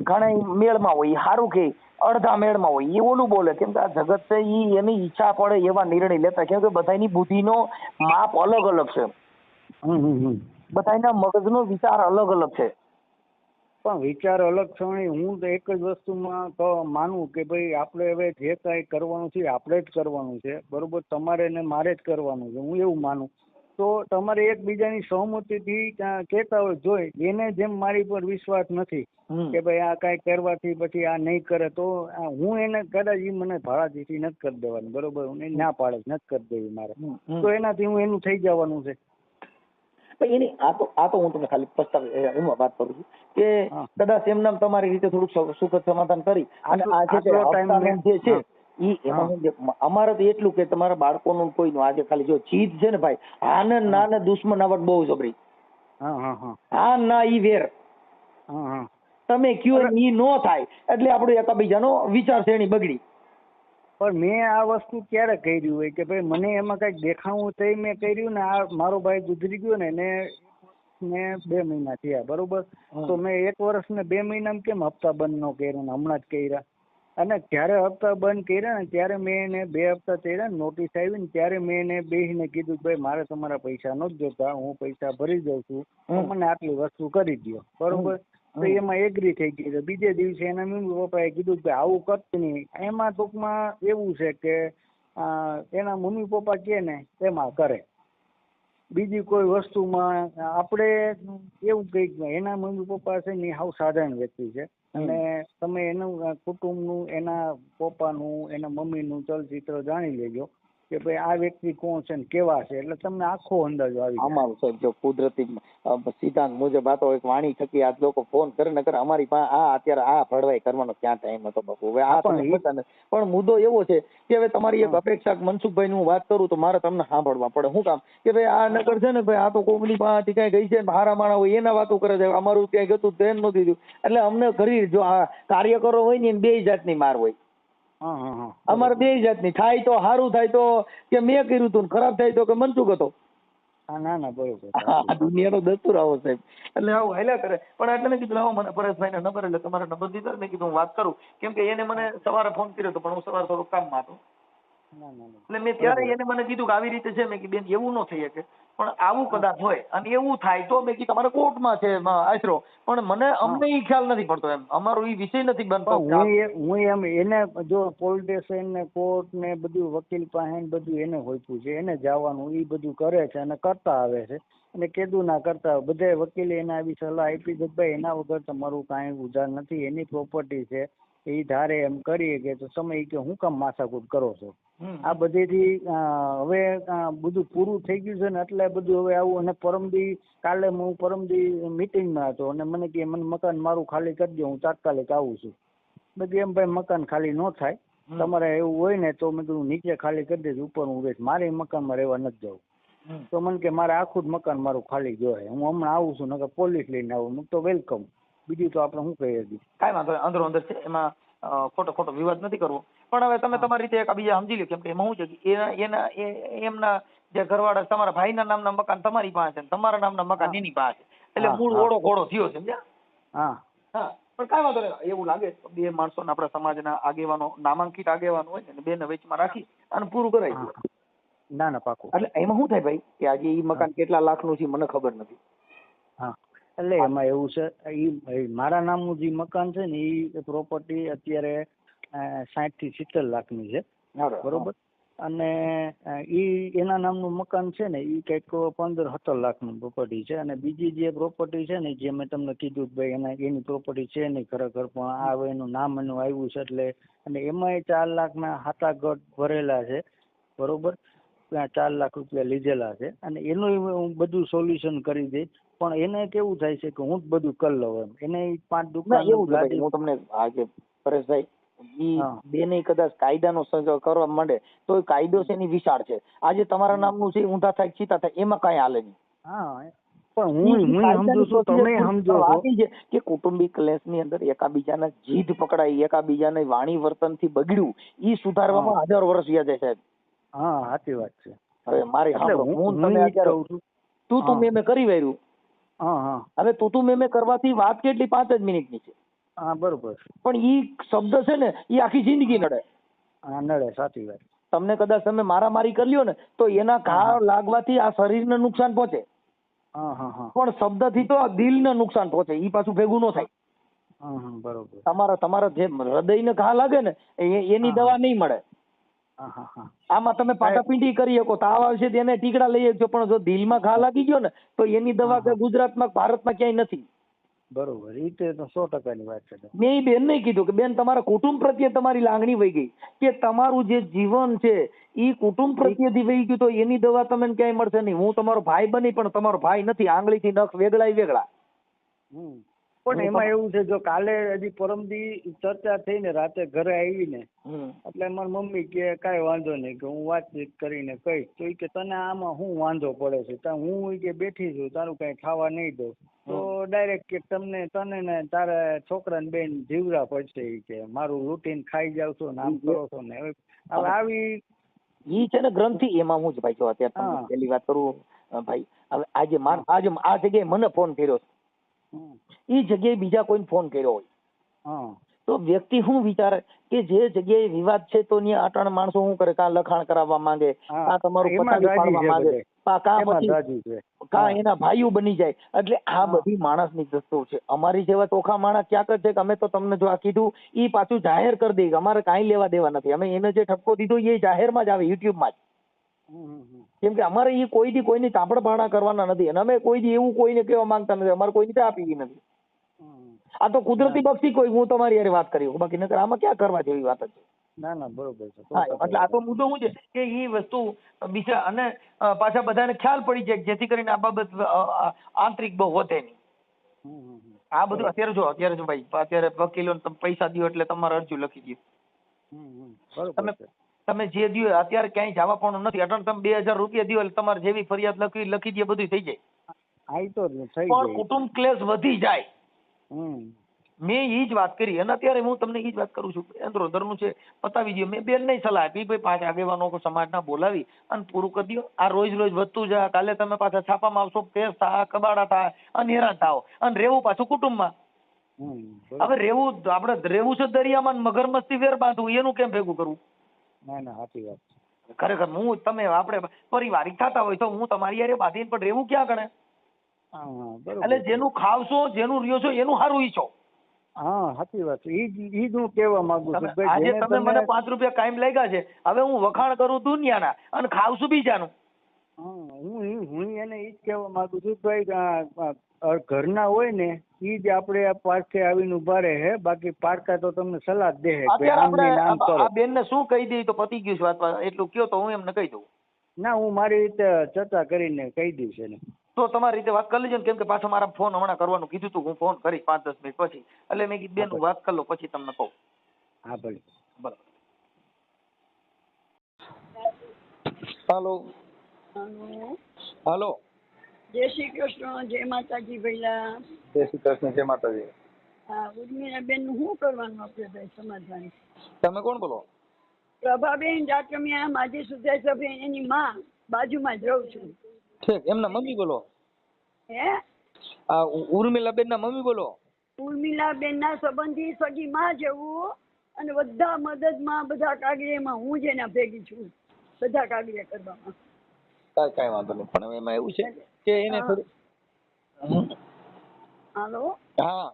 ઘણા મેળમાં હોય, સારું કે અડધા મેળમાં હોય, એ ઓલું બોલે. કેમ કે આ જગત છે ઈ એની ઈચ્છા પડે એવા નિર્ણય લેતા, કેમ કે બધાની બુદ્ધિનો માપ અલગ અલગ છે, બધાના મગજનો વિચાર અલગ અલગ છે. પણ વિચાર અલગ છે. હું તો એક જ વસ્તુમાં માનું કે ભાઈ આપણે હવે જે કાંઈ કરવાનું છે આપણે જ કરવાનું છે, બરોબર. તમારે ને મારે જ કરવાનું છે, હું એવું માનું. તો તમારે એકબીજાની સહમતિથી કહેતા હોય, જોઈ એને જેમ મારી પર વિશ્વાસ નથી કે ભાઈ આ કાંઈ કરવાથી પછી આ નહીં કરે, તો હું એને કદાચ મને ભાડાથી નથી કરી દેવાનું, બરોબર. હું ના પાડે નથી કરી દેવી મારે, તો એનાથી હું એનું થઈ જવાનું છે. એની આ તો હું તમને ખાલી પ્રસ્તાવ એમાં વાત કરું છું કે કદાચ એમ નામ તમારી રીતે થોડુંક સુખદ સમાધાન કરી અને આ જે છે ઈ એમાં અમારે તો એટલું કે તમારા બાળકોનું કોઈનું આજે ખાલી જો જીદ છે ને ભાઈ, આને નાને દુશ્મનાવટ બહુ જબરી. હા ના ઈ વેર તમે કયો ઈ નો થાય એટલે આપણું એકબીજાનો વિચાર શ્રેણી બગડી. પણ મેં આ વસ્તુ ક્યારે કર્યું હોય કે ભાઈ મને એમાં કઈક દેખાવું તો મેં કર્યું ને. આ મારો ભાઈ ગુજરી ગયો ને મેં 2 મહિના થયા, બરોબર. તો મેં 1 વર્ષ ને 2 મહિનામાં કેમ હપ્તા બંધ ન કર્યા ને હમણાં જ કર્યા? અને જ્યારે હપ્તા બંધ કર્યા ને ત્યારે મેં એને 2 હપ્તા કર્યા, નોટિસ આવી ને ત્યારે મેં એને બેસીને કીધું ભાઈ મારે તમારા પૈસા નથી જોતા, હું પૈસા ભરી દઉં છું, મને આટલી વસ્તુ કરી દો, બરોબર. તો એમાં એગ્રી થઈ ગઈ. બીજે દિવસે એના મમ્મી પપ્પાએ કીધું કે આવું કરતું નહીં. એમાં ટૂંકમાં એવું છે કે એના મમ્મી પપ્પા કે ને એમાં કરે. બીજી કોઈ વસ્તુમાં આપણે એવું કઈક એના મમ્મી પપ્પા છે ને હાવ સાધારણ વ્યક્તિ છે અને તમે એનું કુટુંબનું એના પપ્પાનું એના મમ્મીનું ચલચિત્ર જાણી લેજો કે ભાઈ આ વ્યક્તિ કોણ છે ને કેવા છે એટલે તમને આખો અંદાજો આવી જાય. અમારું સાહેબ જો કુદરતી સિદ્ધાંત મુજબ આ તો એક વાણી થકી આ લોકો ફોન કરે ને કરે અમારી પાસે આ અત્યારે આ ભળવાઈ કરવાનો ક્યાં ટાઈમ હતો બાપુ. હવે આ પણ મુદ્દો એવો છે કે હવે તમારી એક અપેક્ષા મનસુખભાઈ ની હું વાત કરું તો મારે તમને સાંભળવા પડે. શું કામ કે ભાઈ આ નગર છે ને ભાઈ આ તો કોકની પાસેથી કઈ ગઈ છે હારા માણા હોય એના વાતો કરે છે. અમારું ક્યાંય ગતું તેમ નથી થયું એટલે અમને ઘરી જો આ કાર્યકરો હોય ને બે જાતની માર હોય. અમારે બે જાતની થાય તો સારું થાય તો કે મેં કર્યું હતું ખરાબ થાય તો કે મનસુખ હતો. ના ના બરોબર. આ દુનિયાનો દસ્તુર આવો સાહેબ એટલે આવું હાલ્યા કરે. પણ એટલે મેં કીધું મને પરેશભાઈ ને નંબર એટલે તમારા નંબર દીધો મેં કીધું હું વાત કરું કેમ કે એને મને સવારે ફોન કર્યો હતો પણ હું સવારે થોડું કામમાં હતો એટલે મેં ત્યારે એને મને કીધું કે આવી રીતે છે. મેં કીધું બેન એવું ન થઈ શકે પણ આવું કદાચ હોય અને એવું થાય તો મેં કીધું તમારે કોર્ટમાં છે આશરો પણ મને અમને એ ખ્યાલ નથી પડતો એમ અમારો એ વિષય નથી બનતો. હું એમ એને જો પોલીસ સ્ટેશન ને કોર્ટ ને બધું વકીલ પાસે બધું એને હોઈતું છે એને જવાનું એ બધું કરે છે અને કરતા આવે છે અને કીધું ના કરતા બધા વકીલે એને આવી સલાહ આપી કે ભાઈ એના વગર તમારું કાંઈ ઉધાર નથી એની પ્રોપર્ટી છે એ ધારે એમ કરીએ કે તો તમે કે હું કામ માથાકૂટ કરો છો. આ બધેથી હવે બધું પૂરું થઈ ગયું છે ને એટલે બધું હવે આવું. અને કાલે હું પરમદી મિટિંગમાં હતો અને મને કે મને મકાન મારું ખાલી કરી દો હું તાત્કાલિક આવું છું. બધી એમ ભાઈ મકાન ખાલી ન થાય તમારે એવું હોય ને તો મેં કીધું નીચે ખાલી કરી દેજો ઉપર હું રહીશ મારે મકાનમાં રહેવા નથી જવું. તો મને કે મારે આખું જ મકાન મારું ખાલી જોઈએ હું હમણાં આવું છું નકર પોલીસ લઈને આવું. હું તો વેલકમ બીજું તો આપણે શું કહીએ છીએ કાંઈ વાંધો અંદરો અંદર છે એમાં ખોટો વિવાદ નથી કરવો. પણ હવે તમે તમારી રીતે બીજા સમજી લો કેમ કે એમાં શું છે એમના જે ઘરવાળા તમારા ભાઈના નામના મકાન તમારી પાસે છે તમારા નામના મકાન એની પાસે એટલે મૂળ ઓળો ઘોડો થયો સમજ્યા. હા પણ કાંઈ વાંધો નહીં એવું લાગે બે માણસોને આપણા સમાજના આગેવાનો નામાંકિત આગેવાનો હોય ને બેને વચમાં રાખી અને પૂરું કરાવી દે. ના ના પાકું. એટલે એમાં શું થાય ભાઈ કે આજે એ મકાન કેટલા લાખનું છે મને ખબર નથી. હા એટલે એમાં એવું છે એ મારા નામનું જે મકાન છે ને એ પ્રોપર્ટી અત્યારે 60 થી 70 લાખની છે બરોબર. અને એના નામનું મકાન છે ને એ કંઈક 15-17 લાખનું પ્રોપર્ટી છે. અને બીજી જે પ્રોપર્ટી છે ને જે મેં તમને કીધું કે ભાઈ એની પ્રોપર્ટી છે નહીં ખરેખર પણ આ એનું નામ એનું આવ્યું છે એટલે અને એમાંય 4 લાખના હાથાગઢ ભરેલા છે બરોબર. 4 લાખ રૂપિયા લીધેલા છે અને એનું હું બધું સોલ્યુશન કરી દઈશ. પણ એને કેવું થાય છે કે હું જ બધું કરી લઉં એમ એને 5 દુકાન હું તમને આજે પરેશભાઈ બેને કદાચ કાયદાનો સંજોગ કરવા માંડે તો કાયદો છે એની વિશાળ છે. આજે તમારા નામનું છે ઊંધા થાય ચીતા થાય એમાં કઈ હાલે નહીં. પણ હું સમજુ છું તમે સમજો છો કે કુટુંબિક ક્લેશની અંદર એકાબીજાના જીદ પકડાઈ એકાબીજાને વાણી વર્તનથી બગડ્યું ઈ સુધારવામાં 1000 વર્ષ વ્યા જાય સાહેબ. હા સાચી વાત છે. હવે મારી હું તમે અત્યારે તું મેં કરી વાર્યું. હવે તું મેં કરવાથી વાત કેટલી 5 જ મિનિટની છે. હા બરોબર. પણ ઈ શબ્દ છે ને ઈ આખી જિંદગી નડે. નડે સાચી વાત. તમને કદાચ તમે મારામારી કરી લ્યો ને તો એના ઘા લાગવાથી આ શરીરને નુકસાન પહોંચે. પણ શબ્દથી તો દિલને નુકસાન પહોંચે ઈ પાછું ભેગું ન થાય. બરોબર. તમારા જે હૃદયને ઘા લાગે ને એની દવા નહીં મળે. આમાં તમે પાટાપીંડી કરી શકો તાવ આવશે તેને ટીકડા લઈ શકજો પણ જો દિલમાં ઘા લાગી ગયો ને તો એની દવા ગુજરાતમાં ભારતમાં ક્યાંય નથી. બરોબર એ તો 100%ની વાત છે. મેં બેન નહીં કીધું કે બેન તમારા કુટુંબ પ્રત્યે તમારી લાગણી વહી ગઈ કે તમારું જે જીવન છે એ કુટુંબ પ્રત્યેથી વહી ગયું તો એની દવા તમને ક્યાંય મળશે નહીં. હું તમારો ભાઈ બની પણ તમારો ભાઈ નથી આંગળીથી નખ વેગળા. પણ એમાં એવું છે જો કાલે હજી પરમદી ચર્ચા થઈ ને રાતે ઘરે આવી ને એટલે મારી મમ્મી કે કાંઈ વાંધો નહીં કે હું વાતચીત કરીને કહીશ તો કે તને આમાં શું વાંધો પડે છે હું કે બેઠી છું તારું કઈ ખાવા નહીં દઉં તો ડાયરેક્ટ કે તને ને તારા છોકરાને બેન જીવરા પડશે કે મારું રૂટીન ખાઈ જાવ છો ને આમ કરો છો ને હવે આવી ઈ છે ને ગ્રંથિ એમાં હું જ ભાઈ જો અત્યારે પહેલી વાત કરું ભાઈ હવે આજે આ જગ્યાએ મને ફોન કર્યો એ જગ્યાએ બીજા કોઈને ફોન કર્યો હોય તો વ્યક્તિ શું વિચારે કે જે જગ્યાએ વિવાદ છે તો ત્યાં અટાણ માણસો શું કરે કાં લખાણ કરાવવા માંગે કાં તમારું પતાવી પાડવા માંગે કા એના ભાઈઓ બની જાય. એટલે આ બધી માણસની દસ્તો છે. અમારી જેવા ચોખા માણસ ક્યાંક જ છે કે અમે તો તમને જો આ કીધું ઈ પાછું જાહેર કરી દઈએ. અમારે કાંઈ લેવા દેવા નથી. અમે એને જે ઠપકો દીધો એ જાહેરમાં જ આવે, યુટ્યુબમાં જ. કેમ કે અમારે એ કોઈ દી કોઈની તાપડ ભાણા કરવાના નથી અને અમે કોઈ દી એવું કોઈને કહેવા માંગતા નથી. અમારે કોઈની ચા પીવી નથી. આ તો કુદરતી બક્ષી કોઈ હું તમારી યારે વાત કરી, બાકી નકર આમાં ક્યાં કરવા જેવી વાત જ છે. ના ના બરોબર છે. એટલે આ તો મુદ્દો શું છે કે એ વસ્તુ બીજા અને પાછા બધાને ખ્યાલ પડી જાય જેથી કરીને આ બાબત આંતરિક બહુ વધે નહીં. આ બધું અત્યારે જો ભાઈ અત્યારે વકીલોને તમે પૈસા દો એટલે તમારે અરજી લખી દો. તમે જે દો અત્યારે ક્યાંય જવા પણ નથી. અટલ તમે 2000 રૂપિયા દો એટલે તમારે જેવી ફરિયાદ લખી દે બધું થઈ જાય. પણ કુટુંબ ક્લેશ વધી જાય. મેં એ જ વાત કરી અને અત્યારે હું તમને એ જ વાત કરું છું. અંદરોધરનું છે પતાવી દો. મેં બેન નહીં સલાહ આપી ભાઈ 5 આગેવાનો સમાજના બોલાવી અને પૂરું કરી દો. આ રોજ વધતું જાય. કાલે તમે પાછા છાપામાં આવશો, કેસ થાય, કબાડા થાય અને હેરાન થાવ અને રહેવું પાછું કુટુંબમાં. હવે આપણે રહેવું છે દરિયામાં, મગરમસ્તી વેર બાંધવું એનું કેમ ભેગું કરવું? ના ના સાચી વાત. ખરેખર હું તમે આપણે પારિવારિક થતા હોય તો હું તમારી યારે બાંધીને પણ રહેવું ક્યાં ગણે? એટલે જેનું ખાવશો જેનું રહ્યો છો એનું સારું ઈચ્છો. હા સાચી વાત. ઈ જ હું કહેવા માંગુ છું. આજે તમે મને 5 રૂપિયા કાયમ લાગ્યા છે, હવે હું વખાણ કરું દુનિયાના અને ખાવશું બીજાનું. હું એને ઈ જ કહેવા માંગુ છું ભાઈ ઘરના હોય ને ઈ જ આપણે પાસે આવીને ઉભા રહે. બાકી પારકા તો તમને સલાહ જ દે. આ બેન ને શું કહી દે તો પતી ગયું છે વાત. એટલું કયો તો હું એમને કહી દઉં. ના હું મારી રીતે ચર્ચા કરીને કહી દઈશ એને. તો તમારી રીતે વાત કરી લેજો. કેમ કે પાછો મારા ફોન હમણાં કરવાનું કીધું તું. હું ફોન કરી 5-10 મિનિટ પછી. એટલે મેં કીધું બેન વાત કરી લો પછી તમને કહું. હા ભલે. બરાબર. હાલો હાલો. જય શ્રી કૃષ્ણ. જય માતાજી ભૈલા. જય શ્રી કૃષ્ણ. જય માતાજી. હા ઉર્મિલાબેન નું શું કરવાનું આપણે ભાઈ સમાધાન? તમે કોણ બોલો? પ્રભાબેન જાટમિયા માજી સુધાર સભ્ય એની માં બાજુમાં જ રહું છું. ઠીક. એમના મમ્મી બોલો? હે આ ઉર્મિલાબેન ના મમ્મી બોલો? ઉર્મિલાબેન ના સંબંધી સગી માં જવું અને બધા મદદમાં બધા કાગળિયામાં હું જ એના ભેગી છું. બધા કાગળિયા કરવામાં. કાંઈ વાંધો નહીં. પણ એમાં એવું છે કે એને થોડું. હાલો. હા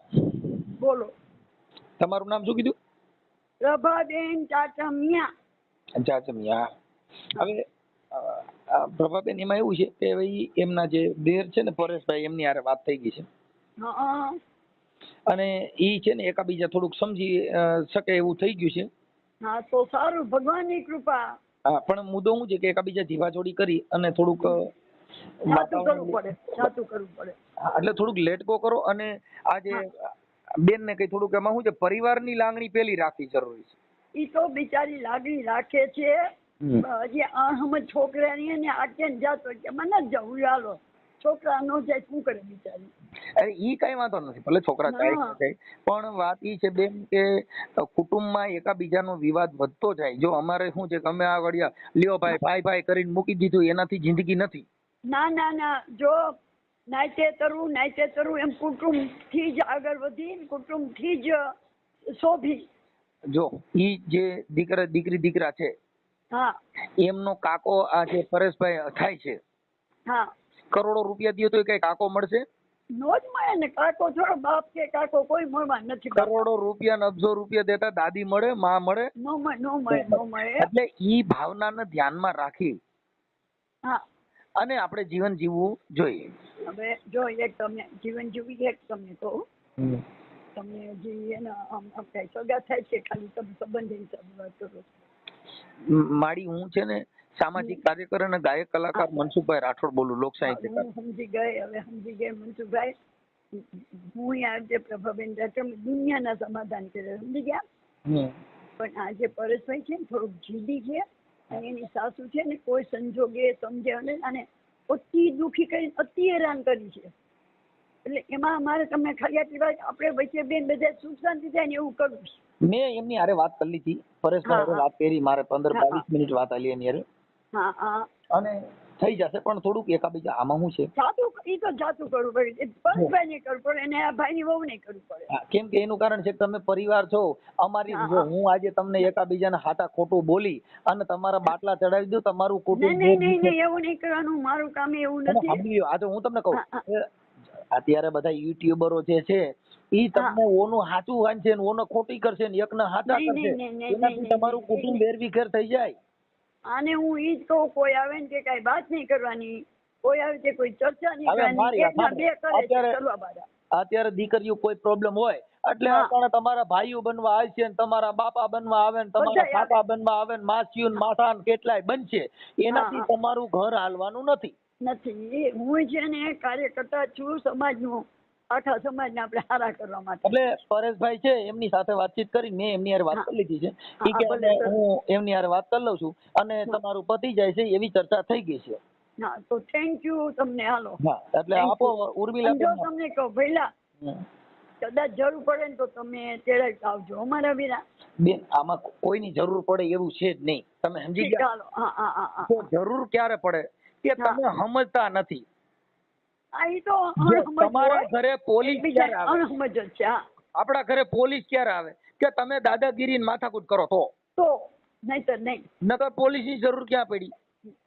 બોલો. તમારું નામ શું કીધું? પ્રભાબેન ચાચમિયા. ચાચમિયા. હવે પ્રભાબેન એમાં એવું છે કે એમના જે દેર છે ને પરેશભાઈ એમની હારે વાત થઈ ગઈ છે અને ઈ છે ને એકાબીજા થોડુંક સમજી શકે એવું થઈ ગયું છે. હા તો સારું, ભગવાનની કૃપા. હા પણ મુદ્દો શું છે કે એકાબીજા જીવાજોડી કરી અને થોડુંક સાચું કરવું પડે. એટલે થોડુંક લેટ ગો કરો. અને આજે બેન ને કઈ થોડુંક એમાં શું છે પરિવારની લાગણી પેલી રાખવી જરૂરી છે. ઈ તો બિચારી લાગણી રાખે છે. હજી અહમદ છોકરાની ને આટે જાતો કે મને જ જવું હાલો. છોકરા નો જાય શું કરે બિચારી? અરે ઈ કઈ વાંધો નથી, ભલે છોકરા જાય પણ વાત ઈ છે બેન કે કુટુંબમાં એકાબીજાનો વિવાદ વધતો જાય. જો અમારે શું છે કે અમે આ વડિયા લ્યો ભાઈ ભાઈ કરીને મૂકી દીધું એનાથી જિંદગી નથી. ના ના ના. જો નાચે તરવું એમ કુટુંબ થી જ આગળ વધી, કુટુંબ થી જ શોભી. જો ઈ જે દીકરા છે હા એમનો કાકો આ જે પરેશભાઈ થાય છે, હા કરોડો રૂપિયા દે તો કઈ કાકો મળશે? નો જ મળે ને. કાકો થોડો બાપ કે કાકો કોઈ મળવા નથી. કરોડો રૂપિયા અબજો રૂપિયા દેતા દાદી મળે, માં મળે? નો મળે. એટલે ઈ ભાવનાને ધ્યાનમાં રાખી અને આપણે જીવન જીવવું જોઈએ. હવે જો એક તમને જીવન જીવી એક તમને કહું, તમને જે એના સગા થાય છે ખાલી તમે સંબંધ હિસાબે વાત કરો. મારી હું છે ને સામાજિક કાર્યકર અને ગાયક કલાકાર મનસુખભાઈ રાઠોડ બોલું, લોક સાહિત્યકાર. સમજી ગઈ મનસુખભાઈ. હું આજે પ્રભાબેન રાઠોડ દુનિયાના સમાધાન કરે, સમજી ગયા. પણ આજે પરેશભાઈ છે ને થોડુંક જીદી છે અને એની સાસુ છે ને કોઈ સંજોગે સમજે અને અતિ દુઃખી કરીને અતિ હેરાન કરી છે. એટલે એમાં અમારે તમને ખાલી આટલી વાત આપણે વચ્ચે બેન બધા સુખ શાંતિ થાય ને એવું કરવું. મેં એમની હારે વાત કરી લીધી, પરેશભાઈ વાત કરી, મારે 15-22 મિનિટ વાત આલી એની હારે. અને થઈ જશે પણ થોડુંક એકાબીજા આમાં શું છે જાતું કરવું પડે, પરેશભાઈ ને કરવું પડે અને આ ભાઈ ની વહુ ને કરવું પડે. કેમ કે એનું કારણ છે કે તમે પરિવાર છો અમારી. જો હું આજે તમને એકાબીજાને હાટા ખોટું બોલી અને તમારા બાટલા ચડાવી દઉં તમારું કુટુંબ. નહીં એવું નહીં કરવાનું, મારું કામ એવું નથી. આજે હું તમને કહું અત્યારે બધા યુટ્યુબરો જે છે ઈ તમને ઓનું સાચું વાંચશે ને ઓનો ખોટી કરશે ને એકને સાચા કરશે, એનાથી તમારું કુટુંબ વેરવિખેર થઈ જાય. આને હું ઈ જ કહું, કોઈ આવે ને કે કઈ વાત નહીં કરવાની, કોઈ આવે તે કોઈ ચર્ચા નહીં કરવાની, એકના બે કરે કરવા બારા. અત્યારે દીકરીઓ કોઈ પ્રોબ્લેમ હોય એટલે અત્યારે તમારા ભાઈઓ બનવા આવશે ને તમારા બાપા બનવા આવે ને તમારા કાકા બનવા આવે ને માસીઓ ને માથા ને કેટલાય બનશે, એનાથી તમારું ઘર હાલવાનું નથી. હું છે ને કાર્યકર્તા છું સમાજનું, આખા સમાજને આપણે સારા કરવા માટે. એટલે પરેશભાઈ છે એમની સાથે વાતચીત કરી, મેં એમની હારે વાત કરી લીધી છે, હું એમની હારે વાત કરી લઉં છું અને તમારું પતી જાય છે એવી ચર્ચા થઈ ગઈ છે. હા તો થેન્ક યુ તમને. હાલો એટલે આપો ઉર્મિલા. જો તમને કહું પહેલા કદાચ જરૂર પડે ને તો તમે તેડાઈ આવજો અમારા વીરા. બેન આમાં કોઈની જરૂર પડે એવું છે જ નહીં, તમે સમજી ગયા. જરૂર ક્યારે પડે કે તમે સમજતા નથી. તમારા ઘરે પોલીસ ક્યારે આવે? આપણા ઘરે પોલીસ ક્યારે આવે કે તમે દાદાગીરી માથાકૂટ કરો તો નહીતર નહીં. નકર પોલીસ ની જરૂર ક્યાં પડી?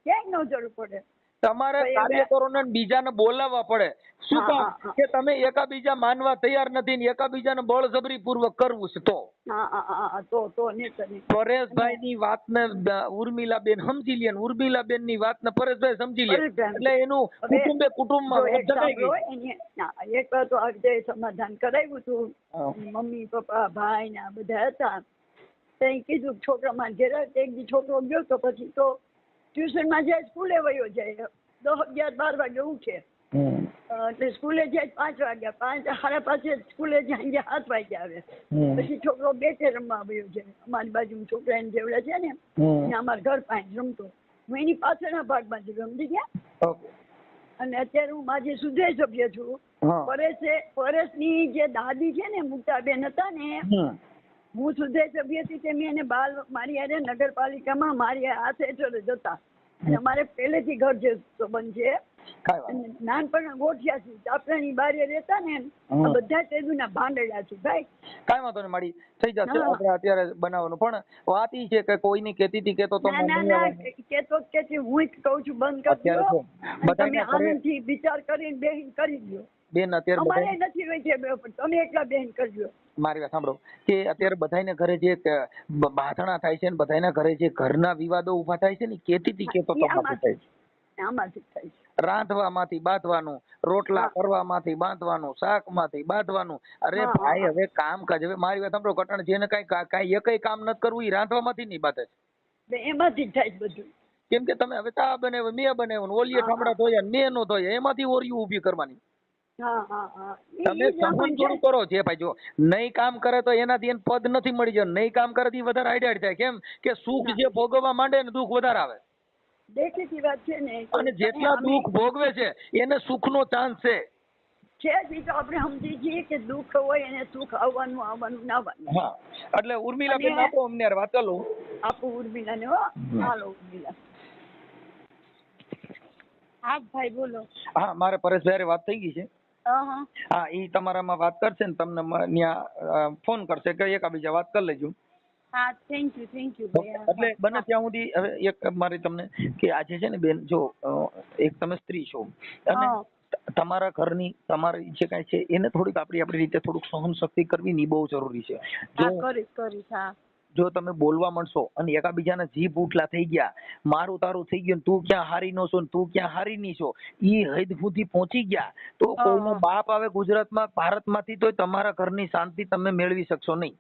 ક્યાંય ન જરૂર પડે. તમારે કાર્યકરોને બીજાને બોલાવવા પડે. શું કામ કે તમે એકાબીજા માનવા તૈયાર નથી ને એકાબીજાને બળજબરી પૂર્વક કરવું છે તો. પરેશભાઈ ની વાત ને ઉર્મિલાબેન સમજી લે, ઉર્મિલાબેન ની વાત ને પરેશભાઈ સમજી લે એટલે એનું કુટુંબે કુટુંબમાં એક વાર તો આજે સમાધાન કરાવ્યું હતું. મમ્મી પપ્પા ભાઈ ને આ બધા હતા, ત્યાં કીધું છોકરા માં ઘેર એક દી છોકરો ગયો તો પછી તો ટ્યુશન માં જાય, સ્કૂલે વયો જાય, 10, 11, 12 વાગે ઉઠે એટલે સ્કૂલે જાય 5 વાગ્યા, 5, 5:30 સ્કૂલે જાય, 7 વાગે આવે. પછી છોકરો બેઠે રમવા વયો જાય. અમારી બાજુ છોકરા એને જેવડા છે ને અમારા ઘર પાસે રમતો, હું એની પાછળના ભાગમાં જ રમતી ગયા. અને અત્યારે હું માજી સુધે સભ્ય છું. પરેશની જે દાદી છે ને મુક્તાબેન હતા ને, હું સુધે સભ્ય હતી તે મેં એને બાલ મારી હારે નગરપાલિકામાં મારી હાથ હેઠળ જ હતા અને અમારે પહેલેથી ઘર જે સંબંધ છે. નાનપણ ગોઠિયા છે, ચાપડાની બારે રહેતા ને બધા તેજુના ભાંડેલા છે ભાઈ. કાઈ વાંધો નહીં માડી, થઈ જશે આપણે અત્યારે બનાવવાનું. પણ વાત ઈ છે કે કોઈની કેતી હતી કેતો તો કેતી હું જ કહું છું બંધ કરી દો, તમે આનંદથી વિચાર કરીને બેહીન કરી દો. બેન અત્યારે અમારે નથી હોય છે, તમે એકલા બેહીન કરજો. મારી વાત સાંભળો કે અત્યારે બધાયના ઘરે જે બાથણા થાય છે ને બધાયના ઘરે જે ઘરના વિવાદો ઉભા થાય છે ને કેતી હતી કેતો તો થાય છે. રાંધવામાંથી બાંધવાનું, રોટલા કરવામાંથી બાંધવાનું, શાકમાંથી બાંધવાનું. અરે ભાઈ હવે કામ કાજ, હવે મારી વાત સાંભળો કટણ જેને કઈ એકય કામ નથી કરવું એ રાંધવામાંથી નહીં બાંધે છે, એમાંથી થાય બધું. કેમ કે તમે હવે ચા બનાવ્યો મેં બનાવ્યું, ઓલીએ ઠામડા ધોયા મેં નો ધોયા, એમાંથી ઓરિયું ઊભી કરવાની. તમે સહન થોડું કરો છે ભાઈ. જો નહીં કામ કરે તો એનાથી એને પદ નથી મળી જાય, નહીં કામ કરે તો વધારે આઈડિયા થાય. કેમ કે સુખ જે ભોગવવા માંડે ને દુઃખ વધારે આવે. દેખીતી વાત છે ને, અને જેટલા દુઃખ ભોગવે છે એને સુખ નો ચાન્સ છે. તો આપણે સમજી છીએ કે દુઃખ હોય એને સુખ આવવાનું નાવાનું. હા એટલે ઉર્મિલા બેન આપો અમને વાત કરો. આપો ઉર્મિલા ને. હાલો ઉર્મિલા. હા ભાઈ બોલો. હા મારે પરેશભાઈ વાત થઈ ગઈ છે. હા ઈ તમારામાં વાત કરશે ને તમને ત્યાં ફોન કરશે કે એકાબીજા વાત કરી લેજો. હા થેન્ક યુ એટલે બને ત્યાં સુધી હવે એક મારી તમને કે આજે છે ને બેન, જો એક તમે સ્ત્રી છો અને તમારા ઘરની તમારી જે કાંઈ છે એને થોડીક આપણી રીતે થોડુંક સહન શક્તિ કરવી ની બહુ જરૂરી છે. જો તમે બોલવા માંડશો અને એકાબીજાના જીભ ઉઠલા થઈ ગયા, મારું તારું થઈ ગયું, તું ક્યાં હારી નો છો ને તું ક્યાં હારી ની છો, ઈ હદ સુધી પહોંચી ગયા તો કોઈનો બાપ આવે ગુજરાતમાં ભારતમાંથી તો તમારા ઘરની શાંતિ તમે મેળવી શકશો નહીં.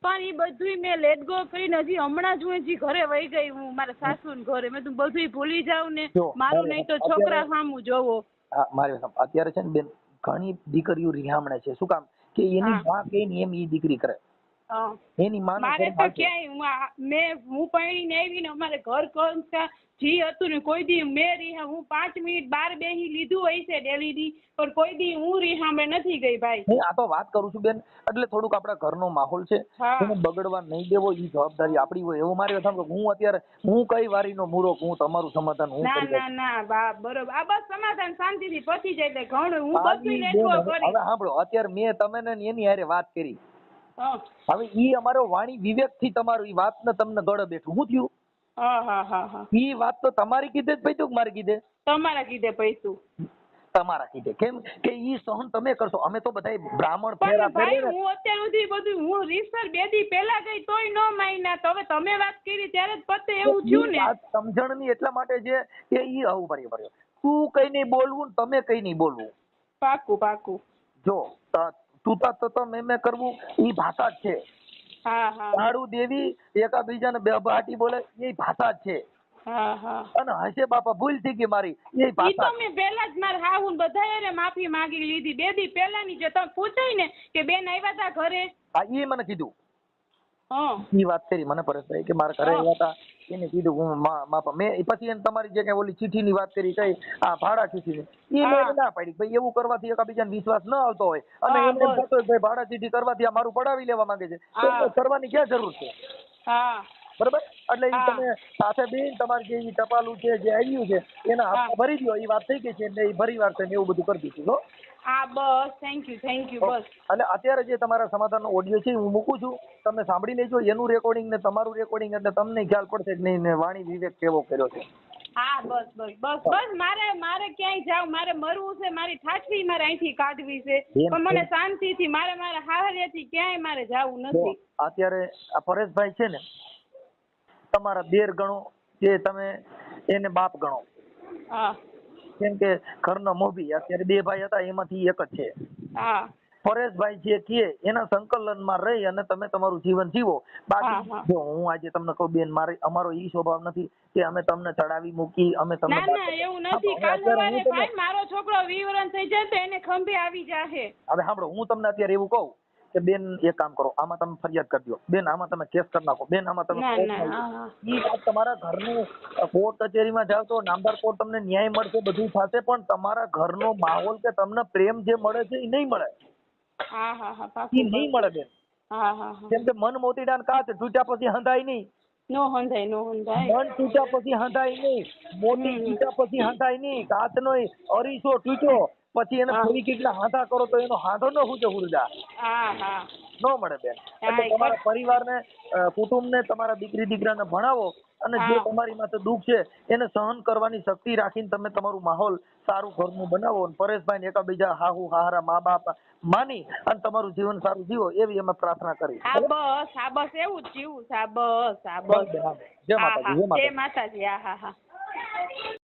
પણ એ બધું મેં લેટ ગો કરીને હજી હમણાં જ હું ઘરે વહી ગઈ, હું મારા સાસુ ને ઘરે. મેં તું બધું ભૂલી જાઉં ને મારું નહીં તો છોકરા સામું જોવો. હા મારી અત્યારે છે ને બેન ઘણી દીકરીઓ રિહામણે છે. શું કામ કે એની માં કે એમ ઈ દીકરી કરે. એની માને મારે તો ક્યાંય હું પરણીને આવી ને અમારે ઘર કરતા જી હતું ને કોઈ દી મેં રીહા હું 5 મિનિટ બહાર બેહી લીધું હોય છે ડેલીની પણ કોઈ દી હું રીહામણે નથી ગઈ ભાઈ. આ તો વાત કરું છું બેન, એટલે થોડુંક આપણા ઘરનો માહોલ છે એને બગડવા નહીં દેવો, એ જવાબદારી આપણી હોય. એવું મારે હું અત્યારે હું કઈ વારીનો મૂરો હું તમારું સમાધાન હું કરી દઉં. ના બા બરોબર આ બસ સમાધાન શાંતિથી પતી જાય એટલે ઘણું હું બધું લેતો કરી. હવે સાંભળો, અત્યારે મેં તમે ને એની હારે વાત કરી, હવે ઈ અમારો વાણી વિવેક થી તમારું ઈ વાત ને તમને ગળે બેઠું શું થયું? ઈ વાત તો તમારી કીધે જ પૈતું કે મારી કીધે? તમારા કીધે પૈતું. તમારા કીધે. કેમ કે ઈ સહન તમે કરશો, અમે તો બધા બ્રાહ્મણ ફેરા ફેરે. હું અત્યાર સુધી બધું હું રીસર 2 દી પહેલા ગઈ તોય ન માન્યા, તો હવે તમે વાત કરી ત્યારે જ પતે એવું થયું ને. સમજણ ની એટલા માટે છે કે ઈ આવું ભર્યો તું કઈ નહીં બોલવું, તમે કઈ નહીં બોલવું. પાકું જો તું તો મેં કરવું ઈ ભાષા જ છે. કાળુ દેવી એકાબીજાને બે બાટી બોલે એ ભાષા જ છે. અને હશે બાપા ભૂલ થઈ ગઈ મારી એ ભાષા. મેં પહેલા જ મારા હાહુ બધાએ માફી માંગી લીધી 2 દી પહેલાની. જે તમે પૂછાય ને કે બેન આવ્યા હતા ઘરે, હા એ મને કીધું. ઈ વાત કરી મને પરેશભાઈ કે મારા ઘરે આવ્યા હતા, એને કીધું હું માપા મેં પછી એને તમારી જે કઈ ઓલી ચીઠી ની વાત કરી કઈ આ ભાડા ચીઠી ની એ ના પાડી ભાઈ એવું કરવાથી એકાબીજાને વિશ્વાસ ન આવતો હોય અને એમને એમ થતો ભાઈ ભાડા ચીઠી કરવાથી આ મારું પડાવી લેવા માંગે છે, તો કરવાની ક્યાં જરૂર છે? બરોબર. એટલે ઈ તમે સાથે બેન તમારી જે ટપાલું છે જે આવ્યું છે એના હપ્તા ભરી દો, એ વાત થઈ ગઈ છે એટલે એ ભરી વાર છે એવું બધું કરી દીધું. બસ થેન્ક યુ બસ. એટલે અત્યારે જે તમારા સમાધાનનો ઓડિયો છે હું મૂકું છું, તમે સાંભળી લેજો એનું રેકોર્ડિંગ ને તમારું રેકોર્ડિંગ, એટલે તમને ખ્યાલ પડશે કે નહીં વાણી વિવેક કેવો કર્યો છે. બસ મારે ક્યાંય જાવ, મારે મરવું છે, મારી ઠાઠવી મારે અહીંથી કાઢવી છે, પણ મને શાંતિથી મારા હાહરિયાથી ક્યાંય મારે જાવું નથી. અત્યારે આ પરેશભાઈ છે ને તમારા દેર ગણો કે તમે એને બાપ ગણો, કેમ કે ઘરનો મોભી અત્યારે 2 ભાઈ હતા એમાંથી એક જ છે. પરેશભાઈ જે કે એના સંકલનમાં રહી અને તમે તમારું જીવન જીવો. બાકી જો હું આજે તમને કહું બેન અમારો ઈ સ્વભાવ નથી કે અમે તમને ચડાવી મૂકી, અમે તમને ના એવું નથી. કાલ સવારે ભાઈ મારો છોકરો 20 વર્ષ થઈ જાય તો એને ખંભે આવી જાહે. હવે સાંભળો, હું તમને અત્યારે એવું કહું કે બેન એક કામ કરો, આમાં તમે ફરિયાદ કરી દો, બેન આમાં તમે કેસ કરી નાખો, બેન આમાં તમે ઈ વાત તમારા ઘરનું કોર્ટ કચેરીમાં જાવ તો નામદાર કોર્ટ તમને ન્યાય મળશે, બધું થશે, પણ તમારા ઘરનો માહોલ કે તમને પ્રેમ જે મળે છે એ નહીં મળે. ઈ નહીં મળે બેન. કેમ કે મન મોતીડાન કાચ તૂટ્યા પછી હંધાય નહીં. મન તૂટ્યા પછી હંધાય નહીં, મોતી તૂટ્યા પછી હંધાય નહીં, કાચનો અરીસો તૂટ્યો પછી એને ફરી કેટલા હાથા કરો તો એનો હાથો ન હુજે હુરદા ન મળે બેન. એટલે તમારા પરિવારને કુટુંબને તમારા દીકરી દીકરાને ભણાવો અને જે તમારી માથે દુઃખ છે એને સહન કરવાની શક્તિ રાખીને તમે તમારું માહોલ સારું ઘરનું બનાવો અને પરેશભાઈ ને એકાબીજા હાહુ હાહરા મા બાપ માની અને તમારું જીવન સારું જીવો એવી અમે પ્રાર્થના કરી. બસ એવું જ જીવું. બસ જય માતાજી. જય માતાજી.